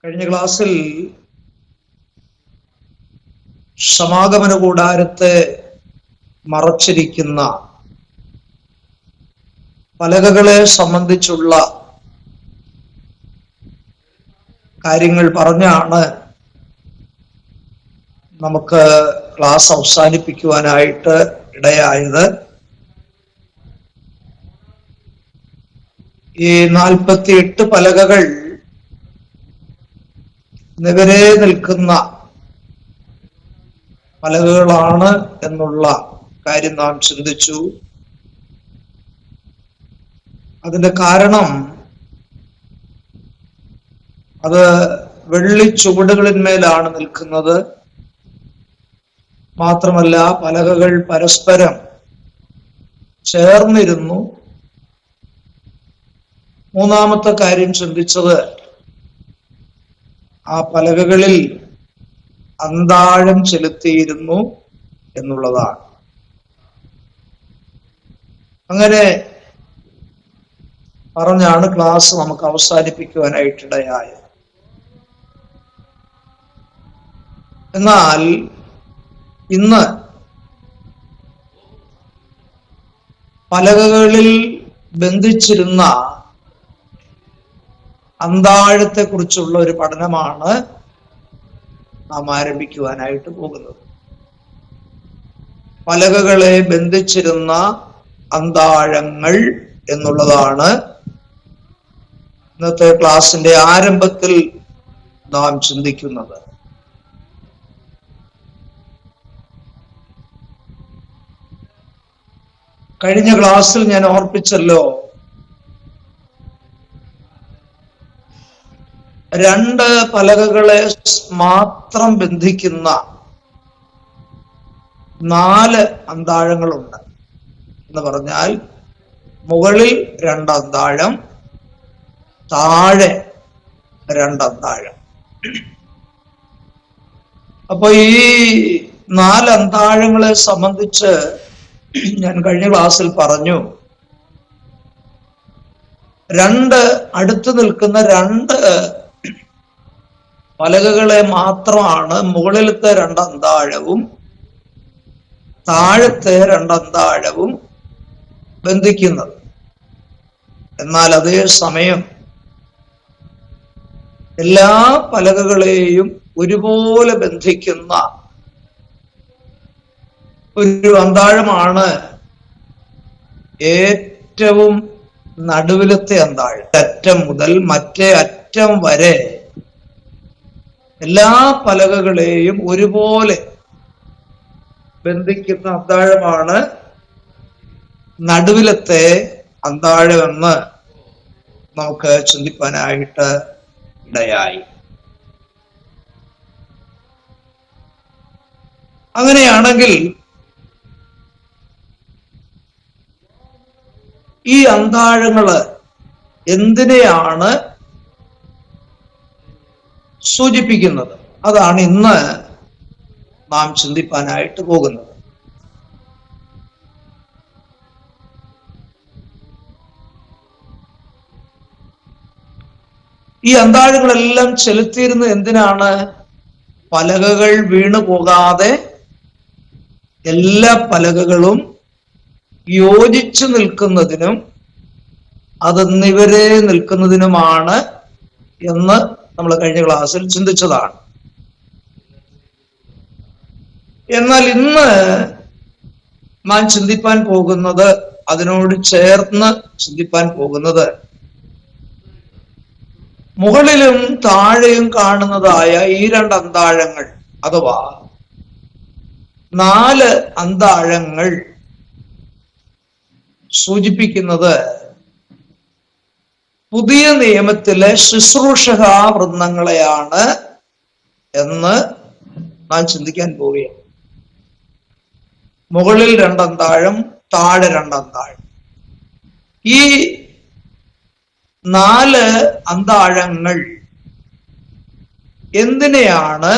കഴിഞ്ഞ ക്ലാസ്സിൽ സമാഗമന കൂടാരത്തെ മറച്ചിരിക്കുന്ന പലകകളെ സംബന്ധിച്ചുള്ള കാര്യങ്ങൾ പറഞ്ഞാണ് നമുക്ക് ക്ലാസ് അവസാനിപ്പിക്കുവാനായിട്ട് ഇടയായത്. ഈ 48 പലകകൾ നിവരെ നിൽക്കുന്ന പലകകളാണ് എന്നുള്ള കാര്യം നാം ചിന്തിച്ചു. അതിന്റെ കാരണം അത് വെള്ളി ചുവടുകളിന്മേലാണ് നിൽക്കുന്നത്. മാത്രമല്ല പലകകൾ പരസ്പരം ചേർന്നിരുന്നു. മൂന്നാമത്തെ കാര്യം ചിന്തിച്ചത് ആ പലകകളിൽ അന്താഴം ചെലുത്തിയിരുന്നു എന്നുള്ളതാണ്. അങ്ങനെ പറഞ്ഞാണ് ക്ലാസ് നമുക്ക് അവസാനിപ്പിക്കുവാനായിട്ടിടയായത്. എന്നാൽ ഇന്ന് പലകകളിൽ ബന്ധിച്ചിരുന്ന അന്താഴത്തെ കുറിച്ചുള്ള ഒരു പഠനമാണ് നാം ആരംഭിക്കുവാനായിട്ട് പോകുന്നത്. പലകകളെ ബന്ധിച്ചിരുന്ന അന്താഴങ്ങൾ എന്നുള്ളതാണ് ഇന്നത്തെ ക്ലാസിന്റെ ആരംഭത്തിൽ നാം ചിന്തിക്കുന്നത്. കഴിഞ്ഞ ക്ലാസ്സിൽ ഞാൻ ഓർപ്പിച്ചല്ലോ, 2 പലകകളെ മാത്രം ബന്ധിക്കുന്ന 4 അന്താഴങ്ങളുണ്ട് എന്ന് പറഞ്ഞാൽ മുകളിൽ 2 അന്താഴം, താഴെ 2 അന്താഴം. അപ്പൊ ഈ 4 അന്താഴങ്ങളെ സംബന്ധിച്ച് ഞാൻ കഴിഞ്ഞ ക്ലാസ്സിൽ പറഞ്ഞു, 2 അടുത്ത് നിൽക്കുന്ന 2 പലകകളെ മാത്രമാണ് മുകളിലത്തെ 2 അന്താഴവും താഴത്തെ 2 അന്താഴവും ബന്ധിക്കുന്നത്. എന്നാൽ അതേ സമയം എല്ലാ പലകകളെയും ഒരുപോലെ ബന്ധിക്കുന്ന ഒരു അന്താഴമാണ് ഏറ്റവും നടുവിലത്തെ അന്താഴം. അറ്റം മുതൽ മറ്റേ അറ്റം വരെ എല്ലാ പലകകളെയും ഒരുപോലെ ബന്ധിക്കുന്ന അന്താഴമാണ് നടുവിലത്തെ അന്താഴമെന്ന് നമുക്ക് ചിന്തിപ്പാനായിട്ട് ഇടയായി. അങ്ങനെയാണെങ്കിൽ ഈ അന്താഴങ്ങള് എന്തിനെയാണ് സൂചിപ്പിക്കുന്നത്? അതാണ് ഇന്ന് നാം ചിന്തിപ്പാനായിട്ട് പോകുന്നത്. ഈ അന്താഴങ്ങളെല്ലാം ചെലുത്തിയിരുന്നത് എന്തിനാണ്? പലകകൾ വീണു പോകാതെ എല്ലാ പലകകളും യോജിച്ചു നിൽക്കുന്നതിനും അത് നിവരെ നിൽക്കുന്നതിനുമാണ് എന്ന് നമ്മൾ കഴിഞ്ഞ ക്ലാസ്സിൽ ചിന്തിച്ചതാണ്. എന്നാൽ ഇന്ന് നാം ചിന്തിപ്പാൻ പോകുന്നത്, അതിനോട് ചേർന്ന് ചിന്തിപ്പാൻ പോകുന്നത്, മുകളിലും താഴെയും കാണുന്നതായ ഈ 2 അന്താഴങ്ങൾ അഥവാ 4 അന്താഴങ്ങൾ സൂചിപ്പിക്കുന്നത് പുതിയ നിയമത്തിലെ ശുശ്രൂഷകാ വൃന്ദങ്ങളെയാണ് എന്ന് നാം ചിന്തിക്കാൻ പോവുകയാണ്. മുകളിൽ 2 അന്താഴം, താഴെ 2 അന്താഴം. ഈ 4 അന്താഴങ്ങൾ എന്തിനെയാണ്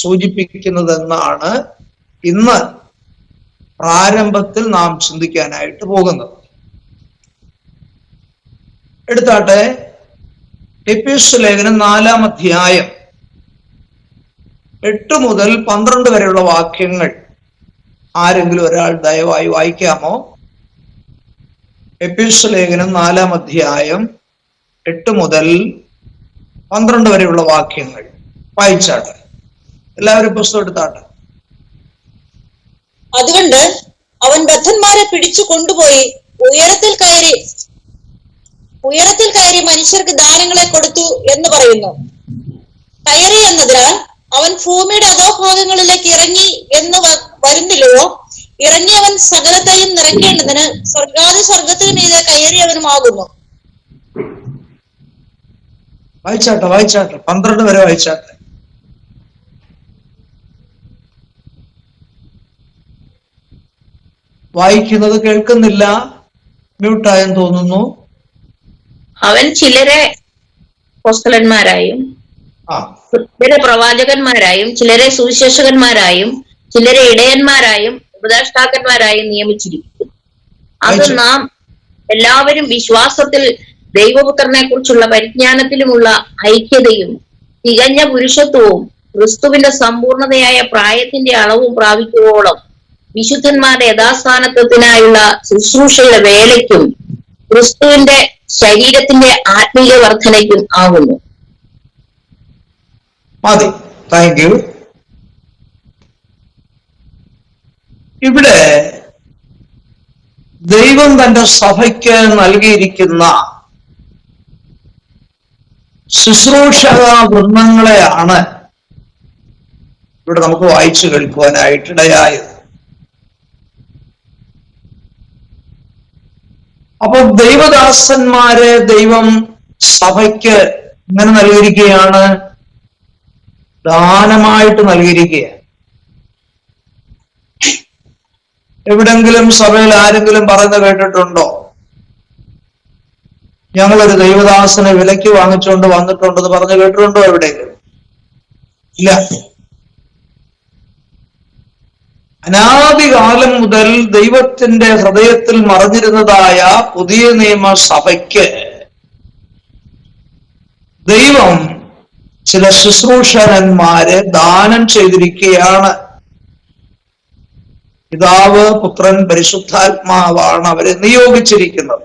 സൂചിപ്പിക്കുന്നതെന്നാണ് ഇന്ന് പ്രാരംഭത്തിൽ നാം ചിന്തിക്കാനായിട്ട് പോകുന്നത്. എടുത്താട്ടെ, എഫേസ്യ ലേഖനം 4-ാം അധ്യായം 8 മുതൽ 12 വരെയുള്ള വാക്യങ്ങൾ ആരെങ്കിലും ഒരാൾ ദയവായി വായിക്കാമോ? എഫേസ്യ ലേഖനം 4-ാം അധ്യായം 8 മുതൽ 12 വരെയുള്ള വാക്യങ്ങൾ വായിച്ചാട്ടെ. എല്ലാവരും പുസ്തകം എടുത്താട്ടെ. അതുകൊണ്ട് അവൻ ബദ്ധന്മാരെ പിടിച്ചു കൊണ്ടുപോയി ഉയരത്തിൽ കയറി മനുഷ്യർക്ക് ദാനങ്ങളെ കൊടുത്തു എന്ന് പറയുന്നു. കയറി എന്നതിനാൽ അവൻ ഭൂമിയുടെ അധോഭാഗങ്ങളിലേക്ക് ഇറങ്ങി എന്ന് വരുന്നില്ലയോ? ഇറങ്ങിയവൻ സകലത്തെയും നിറയ്ക്കേണ്ടതിന് സ്വർഗത്തിന് മീതെ കയറിയവനുമാകുന്നു. വായിച്ചാട്ടെ 12 വരെ വായിച്ചാട്ടെ. വായിക്കുന്നത് കേൾക്കുന്നില്ല, മ്യൂട്ടായെന്ന് തോന്നുന്നു. അവൻ ചിലരെ അപ്പോസ്തലന്മാരായും ചിലരെ പ്രവാചകന്മാരായും ചിലരെ സുവിശേഷകന്മാരായും ചിലരെ ഇടയന്മാരായും ഉപദേഷ്ടാക്കന്മാരായും നിയമിച്ചിരിക്കുന്നു. അത് നാം എല്ലാവരും വിശ്വാസത്തിൽ ദൈവപുത്രനെ കുറിച്ചുള്ള പരിജ്ഞാനത്തിലുമുള്ള ഐക്യതയും തികഞ്ഞ പുരുഷത്വവും ക്രിസ്തുവിന്റെ സമ്പൂർണതയായ പ്രായത്തിന്റെ അളവും പ്രാപിക്കുവോളം വിശുദ്ധന്മാരുടെ യഥാസ്ഥാനത്വത്തിനായുള്ള ശുശ്രൂഷയുടെ വേലയ്ക്കും ക്രിസ്തുവിന്റെ ശരീരത്തിന്റെ ആത്മീയ വർധനയ്ക്കും ആകുന്നു. മതി, താങ്ക് യു. ഇവിടെ ദൈവം തന്റെ സഭയ്ക്ക് നൽകിയിരിക്കുന്ന ശുശ്രൂഷക വൃന്ദങ്ങളെയാണ് ഇവിടെ നമുക്ക് വായിച്ചു കേൾക്കുവാനായിട്ടിടയായത്. അപ്പൊ ദൈവദാസന്മാരെ ദൈവം സഭയ്ക്ക് ഇങ്ങനെ നൽകിയിരിക്കുകയാണ്, ദാനമായിട്ട് നൽകിയിരിക്കുകയാണ്. എവിടെങ്കിലും സഭയിൽ ആരെങ്കിലും പറയുന്നത് കേട്ടിട്ടുണ്ടോ? ഞങ്ങളൊരു ദൈവദാസനെ വിലയ്ക്ക് വാങ്ങിച്ചുകൊണ്ട് വന്നിട്ടുണ്ടെന്ന് പറഞ്ഞു കേട്ടിട്ടുണ്ടോ എവിടെയെങ്കിലും? ഇല്ല. അനാദികാലം മുതൽ ദൈവത്തിന്റെ ഹൃദയത്തിൽ മറഞ്ഞിരുന്നതായ പുതിയ നിയമ സഭയ്ക്ക് ദൈവം ചില ശുശ്രൂഷകന്മാരെ ദാനം ചെയ്തിരിക്കുകയാണ്. പിതാവ്, പുത്രൻ, പരിശുദ്ധാത്മാവാണ് അവരെ നിയോഗിച്ചിരിക്കുന്നത്.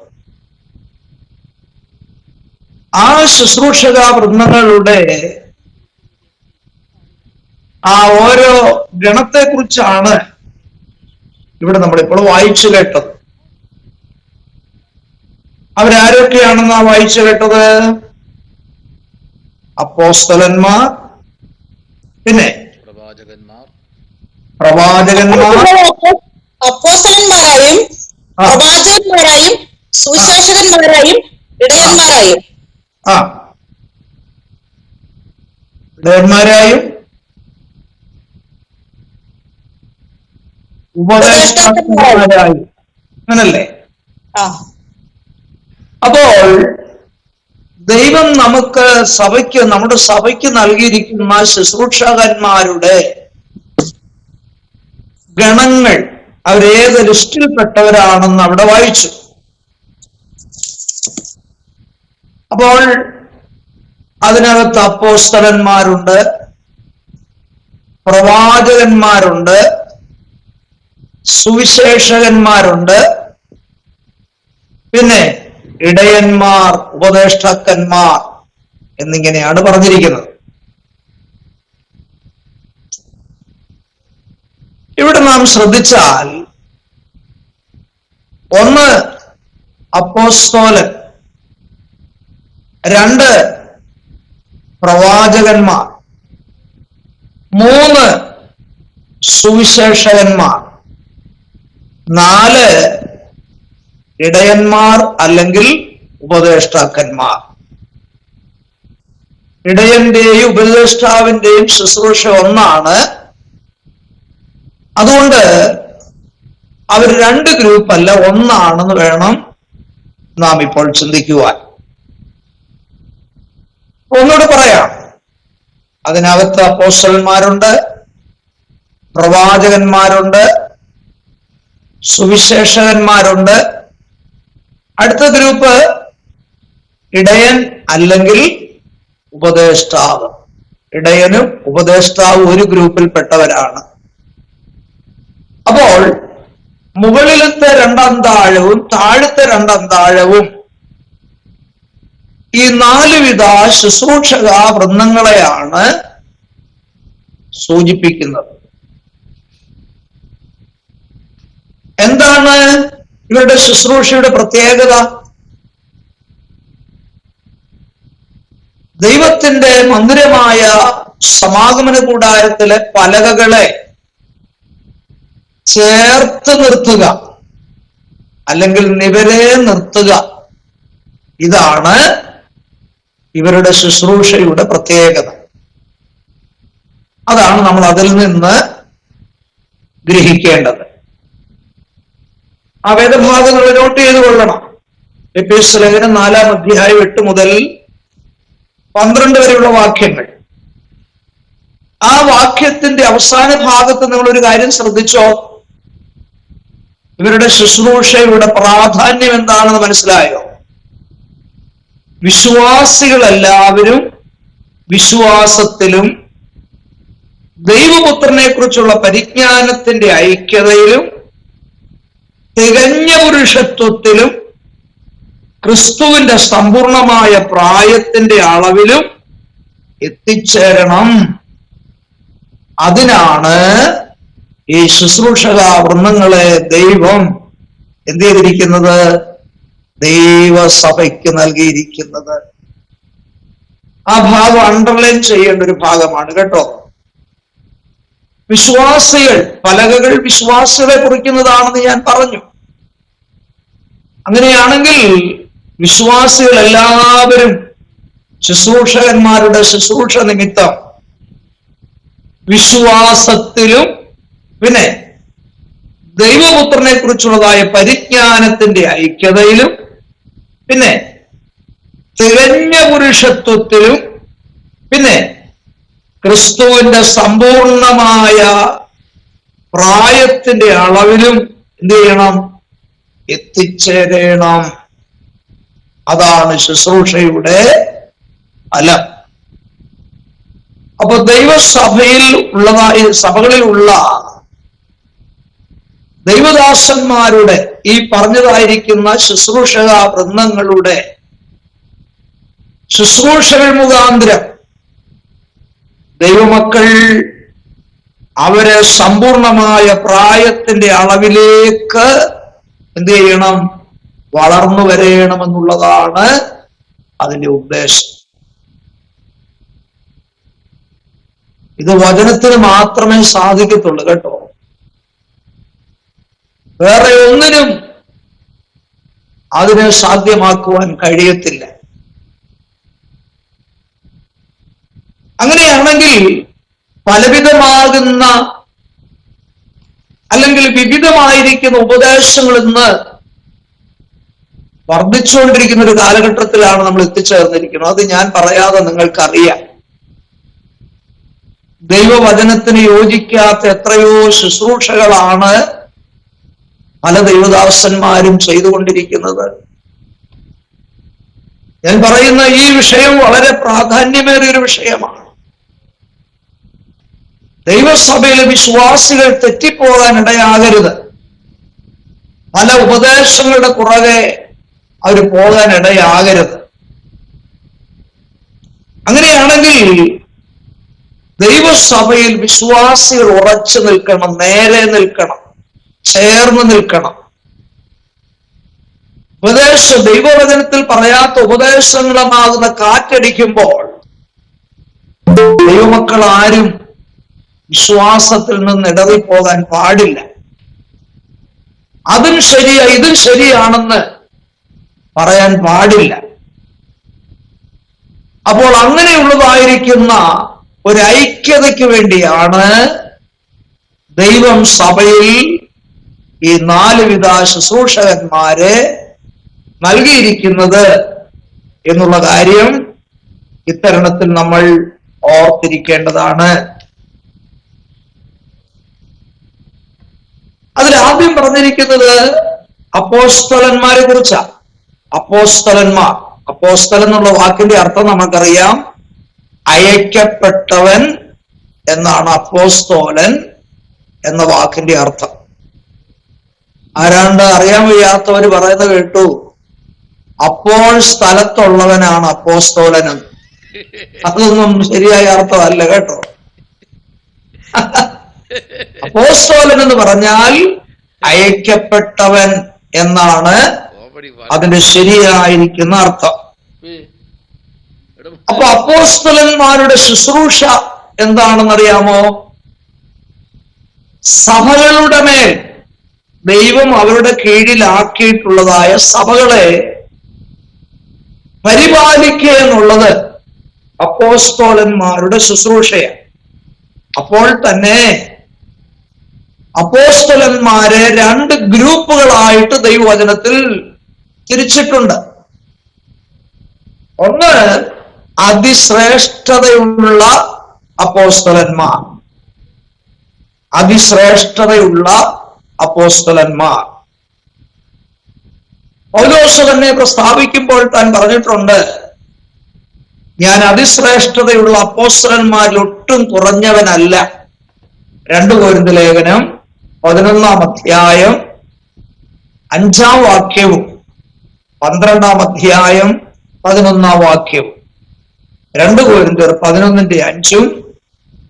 ആ ശുശ്രൂഷക വൃന്ദങ്ങളുടെ ആ ഓരോ ഗണത്തെ കുറിച്ചാണ് ഇവിടെ നമ്മളിപ്പോൾ വായിച്ചു കേട്ടത്. അവരാരൊക്കെയാണെന്നാ വായിച്ചു കേട്ടത്? അപ്പോസ്തലന്മാർ, പിന്നെ പ്രവാചകന്മാർ, അപ്പോസ്തലന്മാരായും പ്രവാചകന്മാരായും സുവിശേഷകന്മാരായും ഇടയന്മാരായും ഇടയന്മാരായും ഉപദേഷ്ടാക്കന്മാരായും, അങ്ങനല്ലേ? അപ്പോൾ ദൈവം നമുക്ക് നമ്മുടെ സഭയ്ക്ക് നൽകിയിരിക്കുന്ന ശുശ്രൂഷകന്മാരുടെ ഗണങ്ങൾ അവരേത് ലിസ്റ്റിൽപ്പെട്ടവരാണെന്ന് അവിടെ വായിച്ചു. അപ്പോൾ അതിനകത്ത് അപ്പോസ്തലന്മാരുണ്ട്, പ്രവാചകന്മാരുണ്ട്, സുവിശേഷകന്മാരുണ്ട്, പിന്നെ ഇടയന്മാർ, ഉപദേഷ്ടാക്കന്മാർ എന്നിങ്ങനെയാണ് പറഞ്ഞിരിക്കുന്നത്. ഇവിടെ നാം ശ്രദ്ധിച്ചാൽ, ഒന്ന് അപ്പോസ്തലൻ, രണ്ട് പ്രവാചകന്മാർ, മൂന്ന് സുവിശേഷകന്മാർ, നാല് ഇടയന്മാർ അല്ലെങ്കിൽ ഉപദേഷ്ടാക്കന്മാർ. ഇടയന്റെയും ഉപദേഷ്ടാവിന്റെയും ശുശ്രൂഷ ഒന്നാണ്. അതുകൊണ്ട് അവർ രണ്ട് ഗ്രൂപ്പല്ല, ഒന്നാണെന്ന് വേണം നാം ഇപ്പോൾ ചിന്തിക്കുവാൻ. ഒന്നുകൂടെ പറയാം. അതിനകത്ത് അപ്പോസ്തലന്മാരുണ്ട്, പ്രവാചകന്മാരുണ്ട്, സുവിശേഷകന്മാരുണ്ട്. അടുത്ത ഗ്രൂപ്പ് ഇടയൻ അല്ലെങ്കിൽ ഉപദേഷ്ടാവ്. ഇടയനും ഉപദേഷ്ടാവും ഒരു ഗ്രൂപ്പിൽപ്പെട്ടവരാണ്. അപ്പോൾ മുകളിലത്തെ രണ്ടന്താഴവും താഴത്തെ രണ്ടന്താഴവും ഈ 4 വിധ ശുശ്രൂഷക വൃന്ദങ്ങളെയാണ് സൂചിപ്പിക്കുന്നത്. എന്താണ് ഇവരുടെ ശുശ്രൂഷയുടെ പ്രത്യേകത? ദൈവത്തിന്റെ മന്ദിരമായ സമാഗമന കൂടാരത്തിലെ പലകകളെ ചേർത്ത് നിർത്തുക, അല്ലെങ്കിൽ നിവരെ നിർത്തുക. ഇതാണ് ഇവരുടെ ശുശ്രൂഷയുടെ പ്രത്യേകത. അതാണ് നമ്മൾ അതിൽ നിന്ന് ഗ്രഹിക്കേണ്ടത്. ആ വേദഭാഗങ്ങൾ നോട്ട് ചെയ്ത് കൊള്ളണം. എഫേസ്യ ലേഖനം 4-ാം അധ്യായം 8 മുതൽ 12 വരെയുള്ള വാക്യങ്ങൾ. ആ വാക്യത്തിന്റെ അവസാന ഭാഗത്ത് നിങ്ങളൊരു കാര്യം ശ്രദ്ധിച്ചോ? ഇവരുടെ ശുശ്രൂഷയുടെ പ്രാധാന്യം എന്താണെന്ന് മനസ്സിലായോ? വിശ്വാസികളെല്ലാവരും വിശ്വാസത്തിലും ദൈവപുത്രനെ കുറിച്ചുള്ള പരിജ്ഞാനത്തിന്റെ ഐക്യതയിലും തികഞ്ഞ പുരുഷത്വത്തിലും ക്രിസ്തുവിന്റെ സമ്പൂർണമായ പ്രായത്തിന്റെ അളവിലും എത്തിച്ചേരണം. അതിനാണ് ഈ ശുശ്രൂഷക വൃന്ദങ്ങളെ ദൈവം എന്ത് ചെയ്തിരിക്കുന്നത്? ദൈവസഭയ്ക്ക് നൽകിയിരിക്കുന്നത്. ആ ഭാഗം അണ്ടർലൈൻ ചെയ്യേണ്ട ഒരു ഭാഗമാണ് കേട്ടോ. വിശ്വാസികൾ, പലകകൾ വിശ്വാസികളെ കുറിക്കുന്നതാണെന്ന് ഞാൻ പറഞ്ഞു. അങ്ങനെയാണെങ്കിൽ വിശ്വാസികൾ എല്ലാവരും ശുശ്രൂഷകന്മാരുടെ ശുശ്രൂഷ നിമിത്തം വിശ്വാസത്തിലും പിന്നെ ദൈവപുത്രനെ കുറിച്ചുള്ളതായ പരിജ്ഞാനത്തിന്റെ ഐക്യതയിലും പിന്നെ തികഞ്ഞ പുരുഷത്വത്തിലും പിന്നെ ക്രിസ്തുവിന്റെ സമ്പൂർണമായ പ്രായത്തിന്റെ അളവിലും എന്ത് ചെയ്യണം? എത്തിച്ചേരണം. അതാണ് ശുശ്രൂഷയുടെ ഫലം. അപ്പൊ ദൈവസഭയിൽ ഉള്ളതായ സഭകളിലുള്ള ദൈവദാസന്മാരുടെ ഈ പറഞ്ഞതായിരിക്കുന്ന ശുശ്രൂഷക വൃന്ദങ്ങളുടെ ശുശ്രൂഷകൾ മുഖാന്തരം ദൈവമക്കൾ അവരെ സമ്പൂർണമായ പ്രായത്തിന്റെ അളവിലേക്ക് എന്ത് ചെയ്യണം? വളർന്നു വരണമെന്നുള്ളതാണ് അതിന്റെ ഉദ്ദേശം. ഇത് വചനത്തിന് മാത്രമേ സാധിക്കത്തുള്ളൂ കേട്ടോ. വേറെ ഒന്നിനും അതിനെ സാധ്യമാക്കുവാൻ കഴിയത്തില്ല. അങ്ങനെയാണെങ്കിൽ പലവിധമാകുന്ന അല്ലെങ്കിൽ വിവിധമായിരിക്കുന്ന ഉപദേശങ്ങൾ ഇന്ന് വർദ്ധിച്ചുകൊണ്ടിരിക്കുന്ന ഒരു കാലഘട്ടത്തിലാണ് നമ്മൾ എത്തിച്ചേർന്നിരിക്കുന്നത്. അത് ഞാൻ പറയാതെ നിങ്ങൾക്കറിയാം. ദൈവവചനത്തിന് യോജിക്കാത്ത എത്രയോ ശുശ്രൂഷകളാണ് പല ദൈവദാസന്മാരും ചെയ്തുകൊണ്ടിരിക്കുന്നത്. ഞാൻ പറയുന്ന ഈ വിഷയം വളരെ പ്രാധാന്യമേറിയ ഒരു വിഷയമാണ്. ദൈവസഭയിലെ വിശ്വാസികൾ തെറ്റിപ്പോകാൻ ഇടയാകരുത്. പല ഉപദേശങ്ങളുടെ പുറകെ അവർ പോകാൻ ഇടയാകരുത്. അങ്ങനെയാണെങ്കിൽ ദൈവസഭയിൽ വിശ്വാസികൾ ഉറച്ചു നിൽക്കണം, നേരെ നിൽക്കണം, ചേർന്ന് നിൽക്കണം. ദൈവവചനത്തിൽ പറയാത്ത ഉപദേശങ്ങളുമാകുന്ന കാറ്റടിക്കുമ്പോൾ ദൈവമക്കൾ ആരും വിശ്വാസത്തിൽ നിന്ന് ഇടറിപ്പോകാൻ പാടില്ല. അതും ശരിയാ ഇതും ശരിയാണെന്ന് പറയാൻ പാടില്ല. അപ്പോൾ അങ്ങനെയുള്ളതായിരിക്കുന്ന ഒരു ഐക്യതയ്ക്ക് വേണ്ടിയാണ് ദൈവം സഭയിൽ ഈ 4 വിധ ശുശ്രൂഷകന്മാരെ നൽകിയിരിക്കുന്നത് എന്നുള്ള കാര്യം ഇത്തരണത്തിൽ നമ്മൾ ഓർത്തിരിക്കേണ്ടതാണ്. അതിൽ ആദ്യം പറഞ്ഞിരിക്കുന്നത് അപ്പോസ്തലന്മാരെ കുറിച്ചാണ്. അപ്പോസ്തലന്മാർ, അപ്പോസ്തലൻ എന്നുള്ള വാക്കിന്റെ അർത്ഥം നമുക്കറിയാം, അയക്കപ്പെട്ടവൻ എന്നാണ് അപ്പോസ്തോലൻ എന്ന വാക്കിന്റെ അർത്ഥം. ആരാണ്ട് അറിയാൻ വയ്യാത്തവർ പറയുന്നത് കേട്ടു, അപ്പോൾ സ്ഥലത്തുള്ളവനാണ് അപ്പോസ്തോലൻ. അതൊന്നും ശരിയായ അർത്ഥമല്ല കേട്ടോ. അപ്പോസ്തോലൻ എന്ന് പറഞ്ഞാൽ അയക്കപ്പെട്ടവൻ എന്നാണ് അതിന്റെ ശരിയായിരിക്കുന്ന അർത്ഥം. അപ്പൊ അപ്പോസ്തലന്മാരുടെ ശുശ്രൂഷ എന്താണെന്നറിയാമോ? സഭകളുടെ മേൽ ദൈവം അവരുടെ കീഴിലാക്കിയിട്ടുള്ളതായ സഭകളെ പരിപാലിക്കുക എന്നുള്ളത് അപ്പോസ്തലന്മാരുടെ ശുശ്രൂഷയാണ്. അപ്പോൾ തന്നെ അപ്പോസ്തലന്മാരെ 2 ഗ്രൂപ്പുകളായിട്ട് ദൈവവചനത്തിൽ തിരിച്ചിട്ടുണ്ട്. ഒന്ന് അതിശ്രേഷ്ഠതയുള്ള അപ്പോസ്തലന്മാർ, അതിശ്രേഷ്ഠതയുള്ള അപ്പോസ്തലന്മാർ. പൗലോസ് തന്നെ പ്രസ്താവിക്കുമ്പോൾ താൻ പറഞ്ഞിട്ടുണ്ട്, ഞാൻ അതിശ്രേഷ്ഠതയുള്ള അപ്പോസ്തലന്മാരിൽ ഒട്ടും കുറഞ്ഞവനല്ല. 2 കൊരിന്ത്യർ ലേഖനം 11-ാം അധ്യായം 5-ാം വാക്യവും 12-ാം അധ്യായം 11-ാം വാക്യവും. 2 കൊരിന്ത്യർ 11-ന്റെ 5-ഉം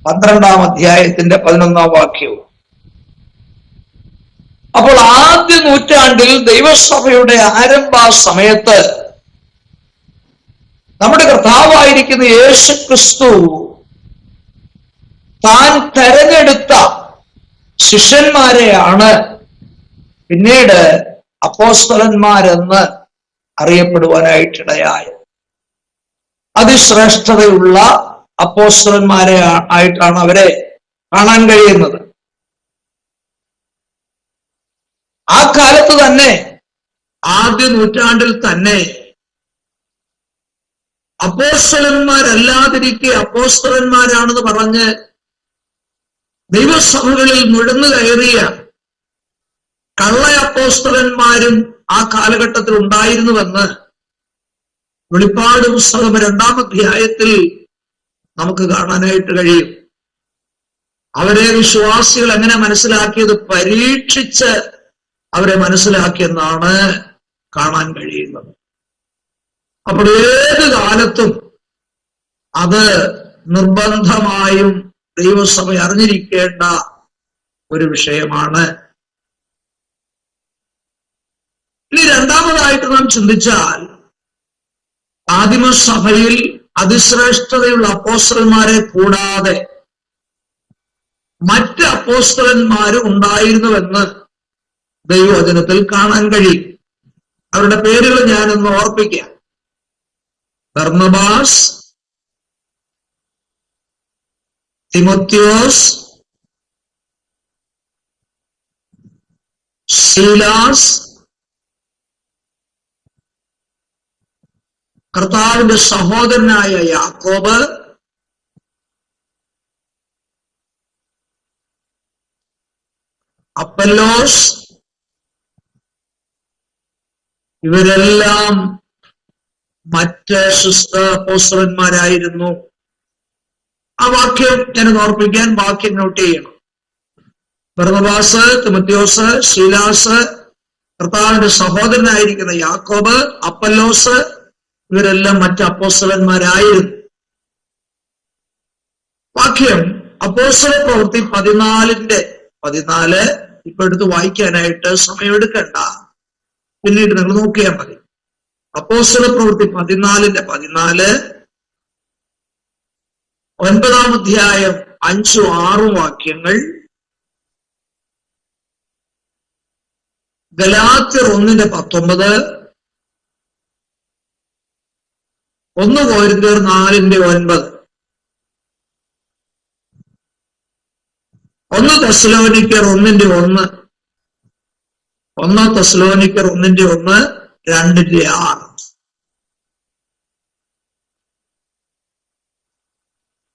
12-ാം അധ്യായത്തിന്റെ 11-ാം വാക്യവും. അപ്പോൾ ആദ്യ നൂറ്റാണ്ടിൽ ദൈവസഭയുടെ ആരംഭ സമയത്ത് നമ്മുടെ കർത്താവായിരിക്കുന്ന യേശു ക്രിസ്തു താൻ തെരഞ്ഞെടുത്ത ശിഷ്യന്മാരെയാണ് പിന്നീട് അപ്പോസ്തലന്മാരെന്ന് അറിയപ്പെടുവാനായിട്ടിടയായത്. അതിശ്രേഷ്ഠതയുള്ള അപ്പോസ്തലന്മാരെ ആയിട്ടാണ് അവരെ കാണാൻ കഴിയുന്നത്. ആ കാലത്ത് തന്നെ, ആദ്യ നൂറ്റാണ്ടിൽ തന്നെ അപ്പോസ്തലന്മാരല്ലാതിരിക്കെ അപ്പോസ്തലന്മാരാണെന്ന് പറഞ്ഞ് ദൈവസഭകളിൽ നുഴഞ്ഞു കയറിയ കള്ള അപ്പോസ്തലന്മാരും ആ കാലഘട്ടത്തിൽ ഉണ്ടായിരുന്നുവെന്ന് വെളിപ്പാട് പുസ്തകം 2-ാം അധ്യായത്തിൽ നമുക്ക് കാണാനായിട്ട് കഴിയും. അവരെ വിശ്വാസികൾ എങ്ങനെ മനസ്സിലാക്കിയത്? പരീക്ഷിച്ച് അവരെ മനസ്സിലാക്കിയെന്നാണ് കാണാൻ കഴിയുന്നത്. അപ്പോൾ ഏത് കാലത്തും അത് നിർബന്ധമായും ദൈവസഭ അറിഞ്ഞിരിക്കേണ്ട ഒരു വിഷയമാണ്. ഇനി രണ്ടാമതായിട്ട് നാം ചിന്തിച്ചാൽ, ആദിമസഭയിൽ അതിശ്രേഷ്ഠതയുള്ള അപ്പോസ്തലന്മാരെ കൂടാതെ മറ്റ് അപ്പോസ്തലന്മാരും ഉണ്ടായിരുന്നുവെന്ന് ദൈവവചനത്തിൽ കാണാൻ കഴിയും. അവരുടെ പേരുകൾ ഞാനൊന്ന് ഓർപ്പിക്കാം. ബർന്നബാസ്, തിമോത്തിയോസ്, ശീലാസ്, കർത്താവിന്റെ സഹോദരനായ യാക്കോബ്, അപ്പല്ലോസ്, ഇവരെല്ലാം മറ്റ് അപ്പോസ്തലന്മാരായിരുന്നു. ആ വാക്യം ഞാൻ ഓർപ്പിക്കാൻ വാക്യം നോട്ട് ചെയ്യണം. ബർന്നബാസ്, തിമോത്തിയോസ്, ശീലാസ്, കർത്താവിന്റെ സഹോദരനായിരിക്കുന്ന യാക്കോബ്, അപ്പല്ലോസ്, ഇവരെല്ലാം മറ്റ് അപ്പോസ്തലന്മാരായിരുന്നു. വാക്യം അപ്പോസ്തല പ്രവൃത്തി 14 ഇപ്പൊ എടുത്ത് വായിക്കാനായിട്ട് സമയമെടുക്കണ്ട, പിന്നീട് നിങ്ങൾ നോക്കിയാൽ മതി. അപ്പോസ്തല പ്രവൃത്തി 14 9-ാം അധ്യായം 5-6 വാക്യങ്ങൾ, ഗലാത്യർ 1:19, 1 കൊരിന്ത്യർ 4:9, 1 തെസ്സലോനിക്കർ 1:1, 1 തെസ്സലോനിക്കർ 1:1, 2:6.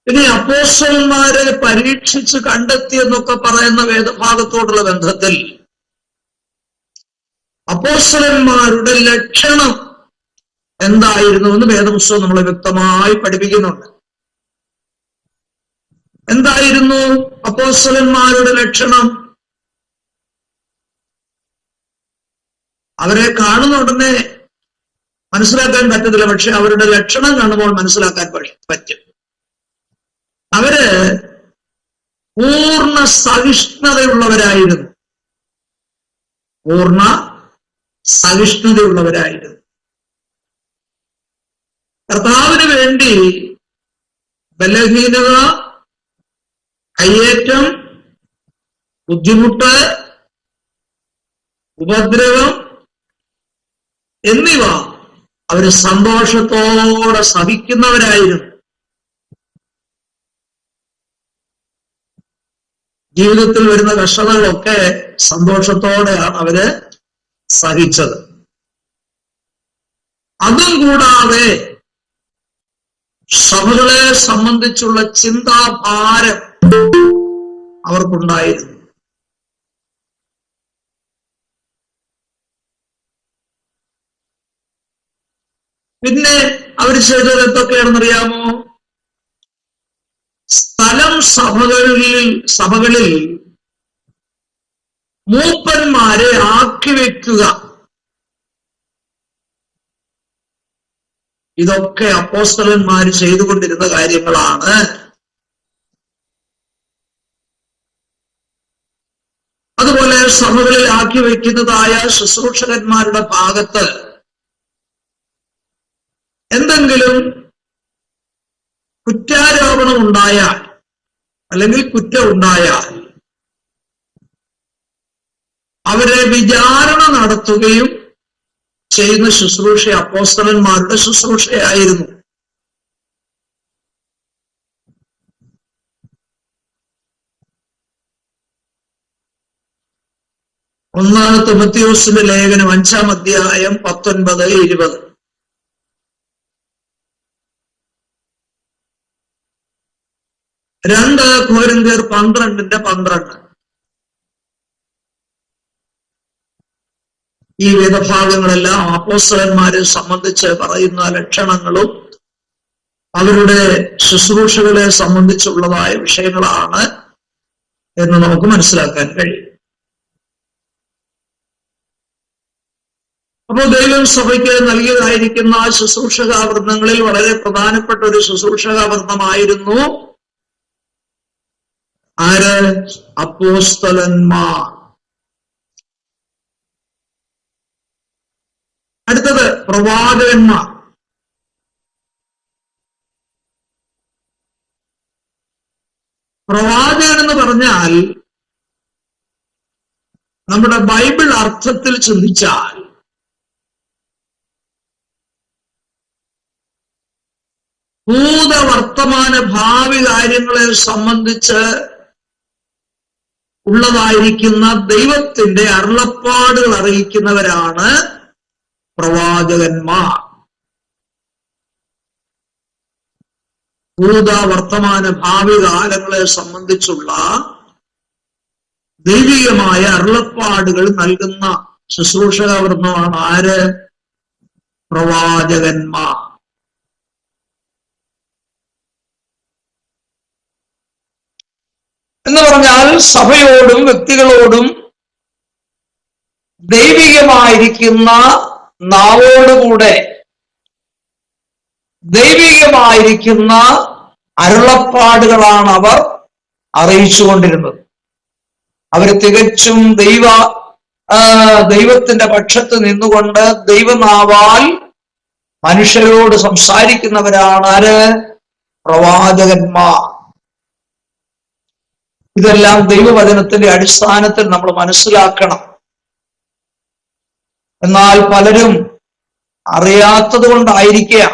ഇനി അപ്പോസ്തലന്മാരെ പരീക്ഷിച്ച് കണ്ടെത്തി എന്നൊക്കെ പറയുന്ന വേദഭാഗത്തോടുള്ള ബന്ധത്തിൽ അപ്പോസ്തലന്മാരുടെ ലക്ഷണം എന്തായിരുന്നു എന്ന് വേദപുസ്തകം നമ്മളെ വ്യക്തമായി പഠിപ്പിക്കുന്നുണ്ട്. എന്തായിരുന്നു അപ്പോസ്തലന്മാരുടെ ലക്ഷണം? അവരെ കാണുന്ന ഉടനെ മനസ്സിലാക്കാൻ പറ്റത്തില്ല, പക്ഷെ അവരുടെ ലക്ഷണം കാണുമ്പോൾ മനസ്സിലാക്കാൻ പറ്റും. അവര് പൂർണ്ണ സഹിഷ്ണുതയുള്ളവരായിരുന്നു. പൂർണ്ണ സഹിഷ്ണുതയുള്ളവരായിരുന്നു. കർത്താവിന് വേണ്ടി ബലഹീനത, കയ്യേറ്റം, ബുദ്ധിമുട്ട്, ഉപദ്രവം എന്നിവ അവര് സന്തോഷത്തോടെ സഹിക്കുന്നവരായിരുന്നു. ജീവിതത്തിൽ വരുന്ന കഷ്ടതകളൊക്കെ സന്തോഷത്തോടെയാണ് അവര് സഹിച്ചത്. അതും കൂടാതെ സഭകളെ സംബന്ധിച്ചുള്ള ചിന്താഭാരം അവർക്കുണ്ടായിരുന്നു. പിന്നെ അവർ ചെയ്തത് എന്തൊക്കെയാണെന്നറിയാമോ? സ്ഥലം സഭകളിൽ മൂപ്പന്മാരെ ആക്കി വെക്കുക. ഇതൊക്കെ അപ്പോസ്തലന്മാർ ചെയ്തുകൊണ്ടിരുന്ന കാര്യങ്ങളാണ്. അതുപോലെ സഭകളിൽ ആക്കി വയ്ക്കുന്നതായ ശുശ്രൂഷകന്മാരുടെ ഭാഗത്ത് എന്തെങ്കിലും കുറ്റാരോപണം ഉണ്ടായാൽ അല്ലെങ്കിൽ കുറ്റം ഉണ്ടായാൽ അവരെ വിചാരണ നടത്തുകയും ചെയ്യുന്ന ശുശ്രൂഷ അപ്പോസ്തലന്മാരുടെ ശുശ്രൂഷയായിരുന്നു. ഒന്നാം തിമോഥെയോസിന്റെ ലേഖനം 5-ാം അധ്യായം 19-20. രണ്ട് കൊരിന്ത്യർ 12:12. ഈ വേദഭാഗങ്ങളെല്ലാം അപ്പോസ്തലന്മാരെ സംബന്ധിച്ച് പറയുന്ന ലക്ഷണങ്ങളും അവരുടെ ശുശ്രൂഷകളെ സംബന്ധിച്ചുള്ളതായ വിഷയങ്ങളാണ് എന്ന് നമുക്ക് മനസ്സിലാക്കാൻ കഴിയും. അപ്പോൾ ദൈവം സഭയ്ക്ക് നൽകിയതായിരിക്കുന്ന ശുശ്രൂഷകാവൃന്ദങ്ങളിൽ വളരെ പ്രധാനപ്പെട്ട ഒരു ശുശ്രൂഷകാവൃന്ദമായിരുന്നു ആര്? അപ്പോസ്തലന്മാർ. അടുത്തത് പ്രവാചകന്മാർ. പ്രവാചകൻ എന്ന് പറഞ്ഞാൽ നമ്മുടെ ബൈബിൾ അർത്ഥത്തിൽ ചിന്തിച്ചാൽ ഭൂത വർത്തമാന ഭാവി കാര്യങ്ങളെ സംബന്ധിച്ച് ഉള്ളതായിരിക്കുന്ന ദൈവത്തിന്റെ അരുളപ്പാടുകൾ അറിയിക്കുന്നവരാണ് പ്രവാചകന്മാർ. ഭൂത വർത്തമാന ഭാവി കാലങ്ങളെ സംബന്ധിച്ചുള്ള ദൈവികമായ അരുളപ്പാടുകൾ നൽകുന്ന ശുശ്രൂഷകവൃന്ദമാണ് ആര്? പ്രവാചകന്മാർ. എന്ന് പറഞ്ഞാൽ സഭയോടും വ്യക്തികളോടും ദൈവികമായിരിക്കുന്ന നാവോടുകൂടെ ദൈവികമായിരിക്കുന്ന അരുളപ്പാടുകളാണ് അവർ അറിയിച്ചുകൊണ്ടിരുന്നത്. അവർ തികച്ചും ദൈവത്തിന്റെ പക്ഷത്ത് നിന്നുകൊണ്ട് ദൈവനാവാൽ മനുഷ്യരോട് സംസാരിക്കുന്നവരാണ് ആര്? പ്രവാചകന്മാർ. ഇതെല്ലാം ദൈവവചനത്തിന്റെ അടിസ്ഥാനത്തിൽ നമ്മൾ മനസ്സിലാക്കണം. എന്നാൽ പലരും അറിയാത്തത് കൊണ്ടായിരിക്കാം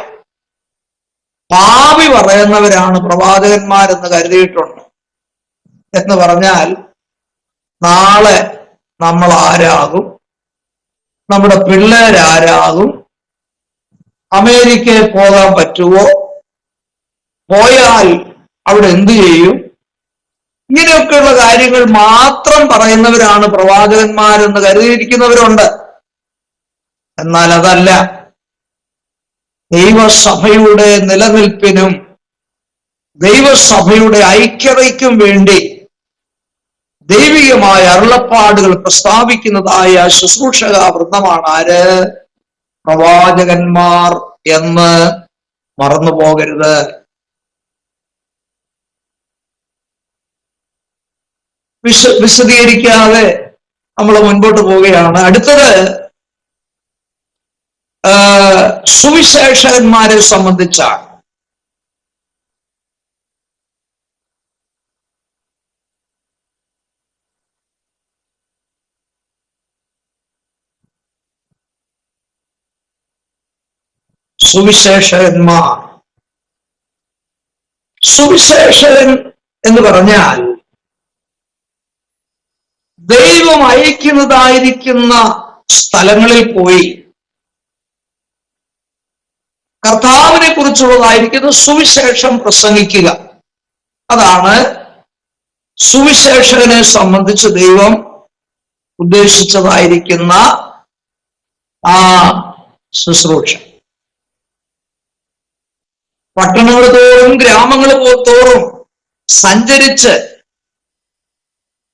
ഭാവി പറയുന്നവരാണ് പ്രവാചകന്മാരെന്ന് കരുതിയിട്ടുണ്ട്. എന്ന് പറഞ്ഞാൽ നാളെ നമ്മൾ ആരാകും, നമ്മുടെ പിള്ളേരാരാകും, അമേരിക്കയിൽ പോകാൻ പറ്റുമോ, പോയാൽ അവിടെ എന്തു ചെയ്യും, ഇങ്ങനെയൊക്കെയുള്ള കാര്യങ്ങൾ മാത്രം പറയുന്നവരാണ് പ്രവാചകന്മാരെന്ന് കരുതിയിരിക്കുന്നവരുണ്ട്. എന്നാൽ അതല്ല. ദൈവസഭയുടെ നിലനിൽപ്പിനും ദൈവസഭയുടെ ഐക്യതയ്ക്കും വേണ്ടി ദൈവികമായ അരുളപ്പാടുകൾ പ്രസ്താവിക്കുന്നതായ ശുശ്രൂഷക വൃന്ദമാണ് ആര്? പ്രവാചകന്മാർ എന്ന് മറന്നു പോകരുത്. വിശദീകരിക്കാതെ നമ്മൾ മുൻപോട്ട് പോവുകയാണ്. അടുത്തത് സുവിശേഷകന്മാരെ സംബന്ധിച്ചാണ്. സുവിശേഷകന്മാർ. സുവിശേഷകൻ എന്ന് പറഞ്ഞാൽ ദൈവം അയക്കുന്നതായിരിക്കുന്ന സ്ഥലങ്ങളിൽ പോയി കർത്താവിനെ കുറിച്ചുള്ളതായിരിക്കുന്ന സുവിശേഷം പ്രസംഗിക്കുക. അതാണ് സുവിശേഷകനെ സംബന്ധിച്ച് ദൈവം ഉദ്ദേശിച്ചതായിരിക്കുന്ന ആ ശുശ്രൂഷ. പട്ടണങ്ങൾ തോറും ഗ്രാമങ്ങൾ തോറും സഞ്ചരിച്ച്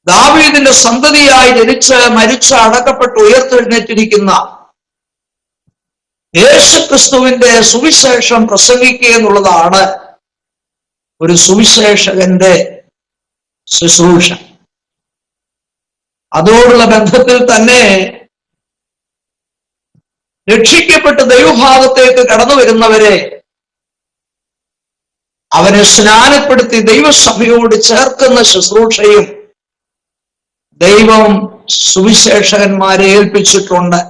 ദാവീദിന്റെ സന്തതിയായി ജനിച്ച് മരിച്ച് അടക്കപ്പെട്ട് ഉയർത്തെഴുന്നേറ്റിരിക്കുന്ന യേശുക്രിസ്തുവിന്റെ സുവിശേഷം പ്രസംഗിക്കുക എന്നുള്ളതാണ് ഒരു സുവിശേഷകന്റെ ശുശ്രൂഷ. അതോടുള്ള ബന്ധത്തിൽ തന്നെ രക്ഷിക്കപ്പെട്ട് ദൈവഭാഗത്തേക്ക് കടന്നു വരുന്നവരെ അവരെ സ്നാനപ്പെടുത്തി ദൈവസഭയോട് ചേർക്കുന്ന ശുശ്രൂഷയും ദൈവം സുവിശേഷകന്മാരെ ഏൽപ്പിച്ചിട്ടുണ്ട്.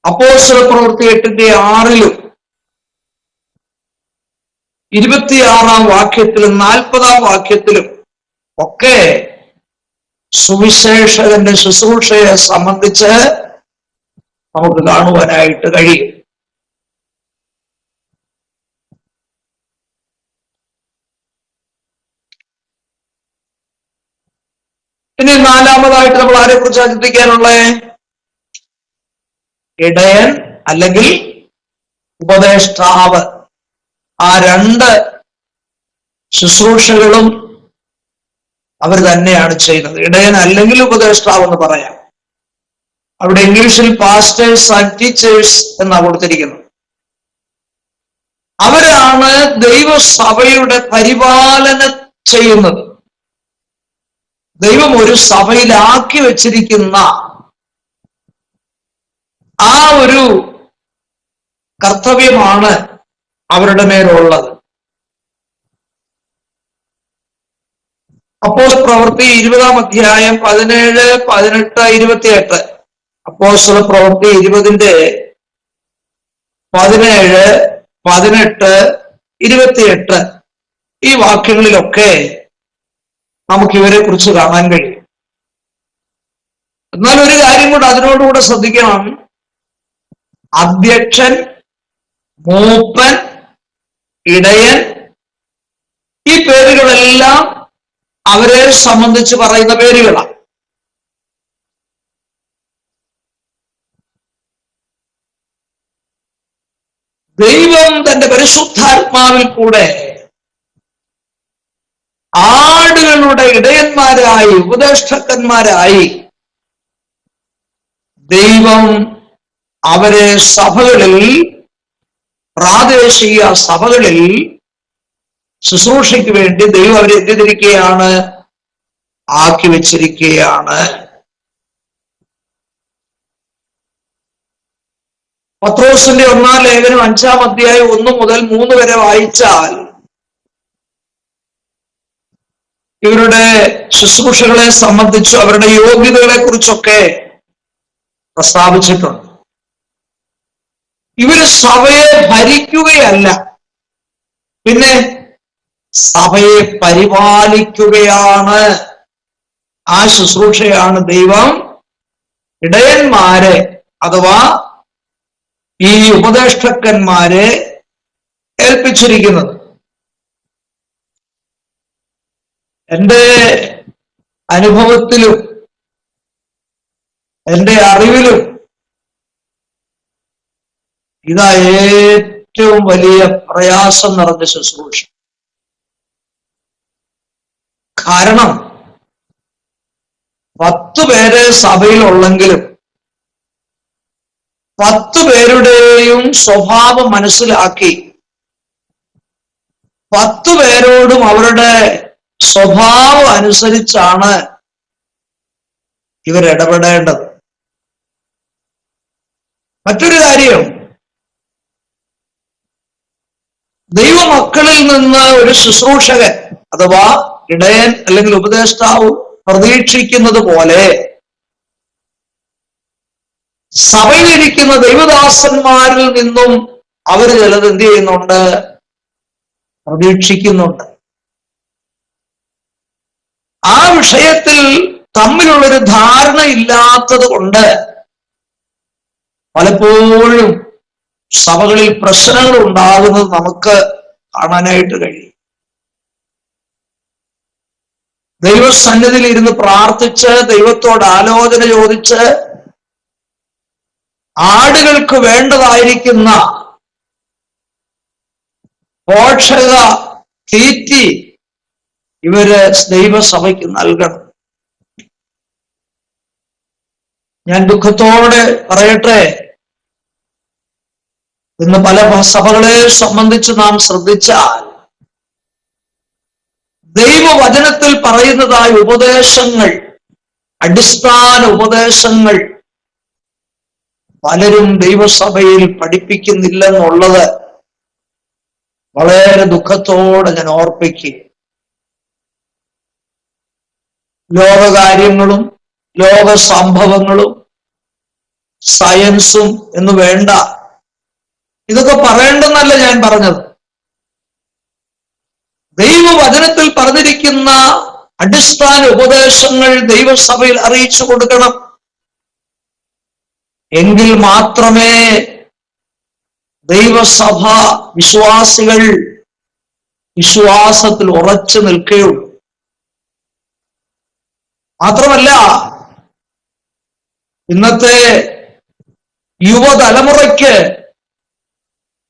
അപ്പോസ്തലപ്രവൃത്തി 8:6 26 വാക്യത്തിലും 40 വാക്യത്തിലും ഒക്കെ സുവിശേഷകന്റെ ശുശ്രൂഷയെ സംബന്ധിച്ച് നമുക്ക് കാണുവാനായിട്ട് കഴിയും. ഇനി നാലാമതായിട്ട് നമ്മൾ ആരെ കുറിച്ചാണ് ചിന്തിക്കാനുള്ളത്? ഇടയൻ അല്ലെങ്കിൽ ഉപദേഷ്ടാവ്. ആ രണ്ട് ശുശ്രൂഷകളും അവർ തന്നെയാണ് ചെയ്യുന്നത്. ഇടയൻ അല്ലെങ്കിൽ ഉപദേഷ്ടാവ് എന്ന് പറയാം. അവിടെ ഇംഗ്ലീഷിൽ പാസ്റ്റേഴ്സ് ആൻഡ് ടീച്ചേഴ്സ് എന്നാണ് കൊടുത്തിരിക്കുന്നത്. അവരാണ് ദൈവസഭയുടെ പരിപാലനം ചെയ്യുന്നത്. ദൈവം ഒരു സഭയിലാക്കി വെച്ചിരിക്കുന്ന ആ ഒരു കർത്തവ്യമാണ് അവരുടെ മേലുള്ളത്. അപ്പോസ്തലപ്രവൃത്തി 20 17, 18, 28. അപ്പോസ്തലപ്രവൃത്തി 20 17, 18, 28 ഈ വാക്യങ്ങളിലൊക്കെ നമുക്ക് ഇവരെ കുറിച്ച് കാണാൻ കഴിയും. എന്നാൽ ഒരു കാര്യം കൂടെ അതിനോടുകൂടെ ശ്രദ്ധിക്കണം. അധ്യക്ഷൻ, മൂപ്പൻ, ഇടയൻ, ഈ പേരുകളെല്ലാം അവരെ സംബന്ധിച്ച് പറയുന്ന പേരുകളാണ്. ദൈവം തന്റെ പരിശുദ്ധാത്മാവിൽ കൂടെ ആടുകളുടെ ഇടയന്മാരായി, ഉപദേഷ്ടാക്കന്മാരായി ദൈവം അവരെ സഭകളിൽ, പ്രാദേശിക സഭകളിൽ ശുശ്രൂഷയ്ക്ക് വേണ്ടി ദൈവം അവരെ എത്തിയിരിക്കുകയാണ്, ആക്കി വെച്ചിരിക്കുകയാണ്. പത്രോസിന്റെ 1-ാം ലേഖനം 5-ാം അധ്യായം 1 മുതൽ 3 വരെ വായിച്ചാൽ ഇവരുടെ ശുശ്രൂഷകളെ സംബന്ധിച്ചും അവരുടെ യോഗ്യതകളെ കുറിച്ചൊക്കെ പ്രസ്താവിച്ചിട്ടുണ്ട്. ഇവര് സഭയെ ഭരിക്കുകയല്ല, പിന്നെ സഭയെ പരിപാലിക്കുകയാണ്. ആ ശുശ്രൂഷയാണ് ദൈവം ഇടയന്മാരെ അഥവാ ഈ ഉപദേഷ്ടാക്കന്മാരെ ഏൽപ്പിച്ചിരിക്കുന്നത്. എൻ്റെ അനുഭവത്തിലും എൻ്റെ അറിവിലും ഇതാ ഏറ്റവും വലിയ പ്രയാസം നിറഞ്ഞ ശുശ്രൂഷ. കാരണം 10 പേര് സഭയിലുള്ളെങ്കിലും 10 പേരുടെയും സ്വഭാവം മനസ്സിലാക്കി 10 പേരോടും അവരുടെ സ്വഭാവം അനുസരിച്ചാണ് ഇവരിടപെടേണ്ടത്. മറ്റൊരു കാര്യം, ദൈവമക്കളിൽ നിന്ന് ഒരു ശുശ്രൂഷകൻ അഥവാ ഇടയൻ അല്ലെങ്കിൽ ഉപദേഷ്ടാവ് പ്രതീക്ഷിക്കുന്നത് പോലെ സഭയിലിരിക്കുന്ന ദൈവദാസന്മാരിൽ നിന്നും അവർ ചിലത് എന്ത് ചെയ്യുന്നുണ്ട്? പ്രതീക്ഷിക്കുന്നുണ്ട്. ആ വിഷയത്തിൽ തമ്മിലുള്ളൊരു ധാരണ ഇല്ലാത്തത് കൊണ്ട് പലപ്പോഴും സഭകളിൽ പ്രശ്നങ്ങൾ ഉണ്ടാകുന്നത് നമുക്ക് കാണാനായിട്ട് കഴിയും. ദൈവസന്നിധിയിൽ ഇരുന്ന് പ്രാർത്ഥിച്ച് ദൈവത്തോട് ആലോചന ചോദിച്ച് ആടുകൾക്ക് വേണ്ടതായിരിക്കുന്ന പോഷക തീറ്റി ഇവര് ദൈവസഭയ്ക്ക് നൽകണം. ഞാൻ ദുഃഖത്തോടെ പറയട്ടെ, ഇന്ന് പല സഭകളെ സംബന്ധിച്ച് നാം ശ്രദ്ധിച്ചാൽ ദൈവവചനത്തിൽ പറയുന്നതായ ഉപദേശങ്ങൾ, അടിസ്ഥാന ഉപദേശങ്ങൾ പലരും ദൈവസഭയിൽ പഠിപ്പിക്കുന്നില്ലെന്നുള്ളത് വളരെ ദുഃഖത്തോടെ ഞാൻ ഓർപ്പിക്കുക. ലോകകാര്യങ്ങളും ലോക സംഭവങ്ങളും സയൻസും എന്ന് വേണ്ട, ഇതൊക്കെ പറയേണ്ടെന്നല്ല ഞാൻ പറഞ്ഞത്. ദൈവവചനത്തിൽ പറഞ്ഞിരിക്കുന്ന അടിസ്ഥാന ഉപദേശങ്ങൾ ദൈവസഭയിൽ അറിയിച്ചു കൊടുക്കണം. എങ്കിൽ മാത്രമേ ദൈവസഭ വിശ്വാസികൾ വിശ്വാസത്തിൽ ഉറച്ചു നിൽക്കുകയുള്ളൂ. മാത്രമല്ല, ഇന്നത്തെ യുവതലമുറയ്ക്ക്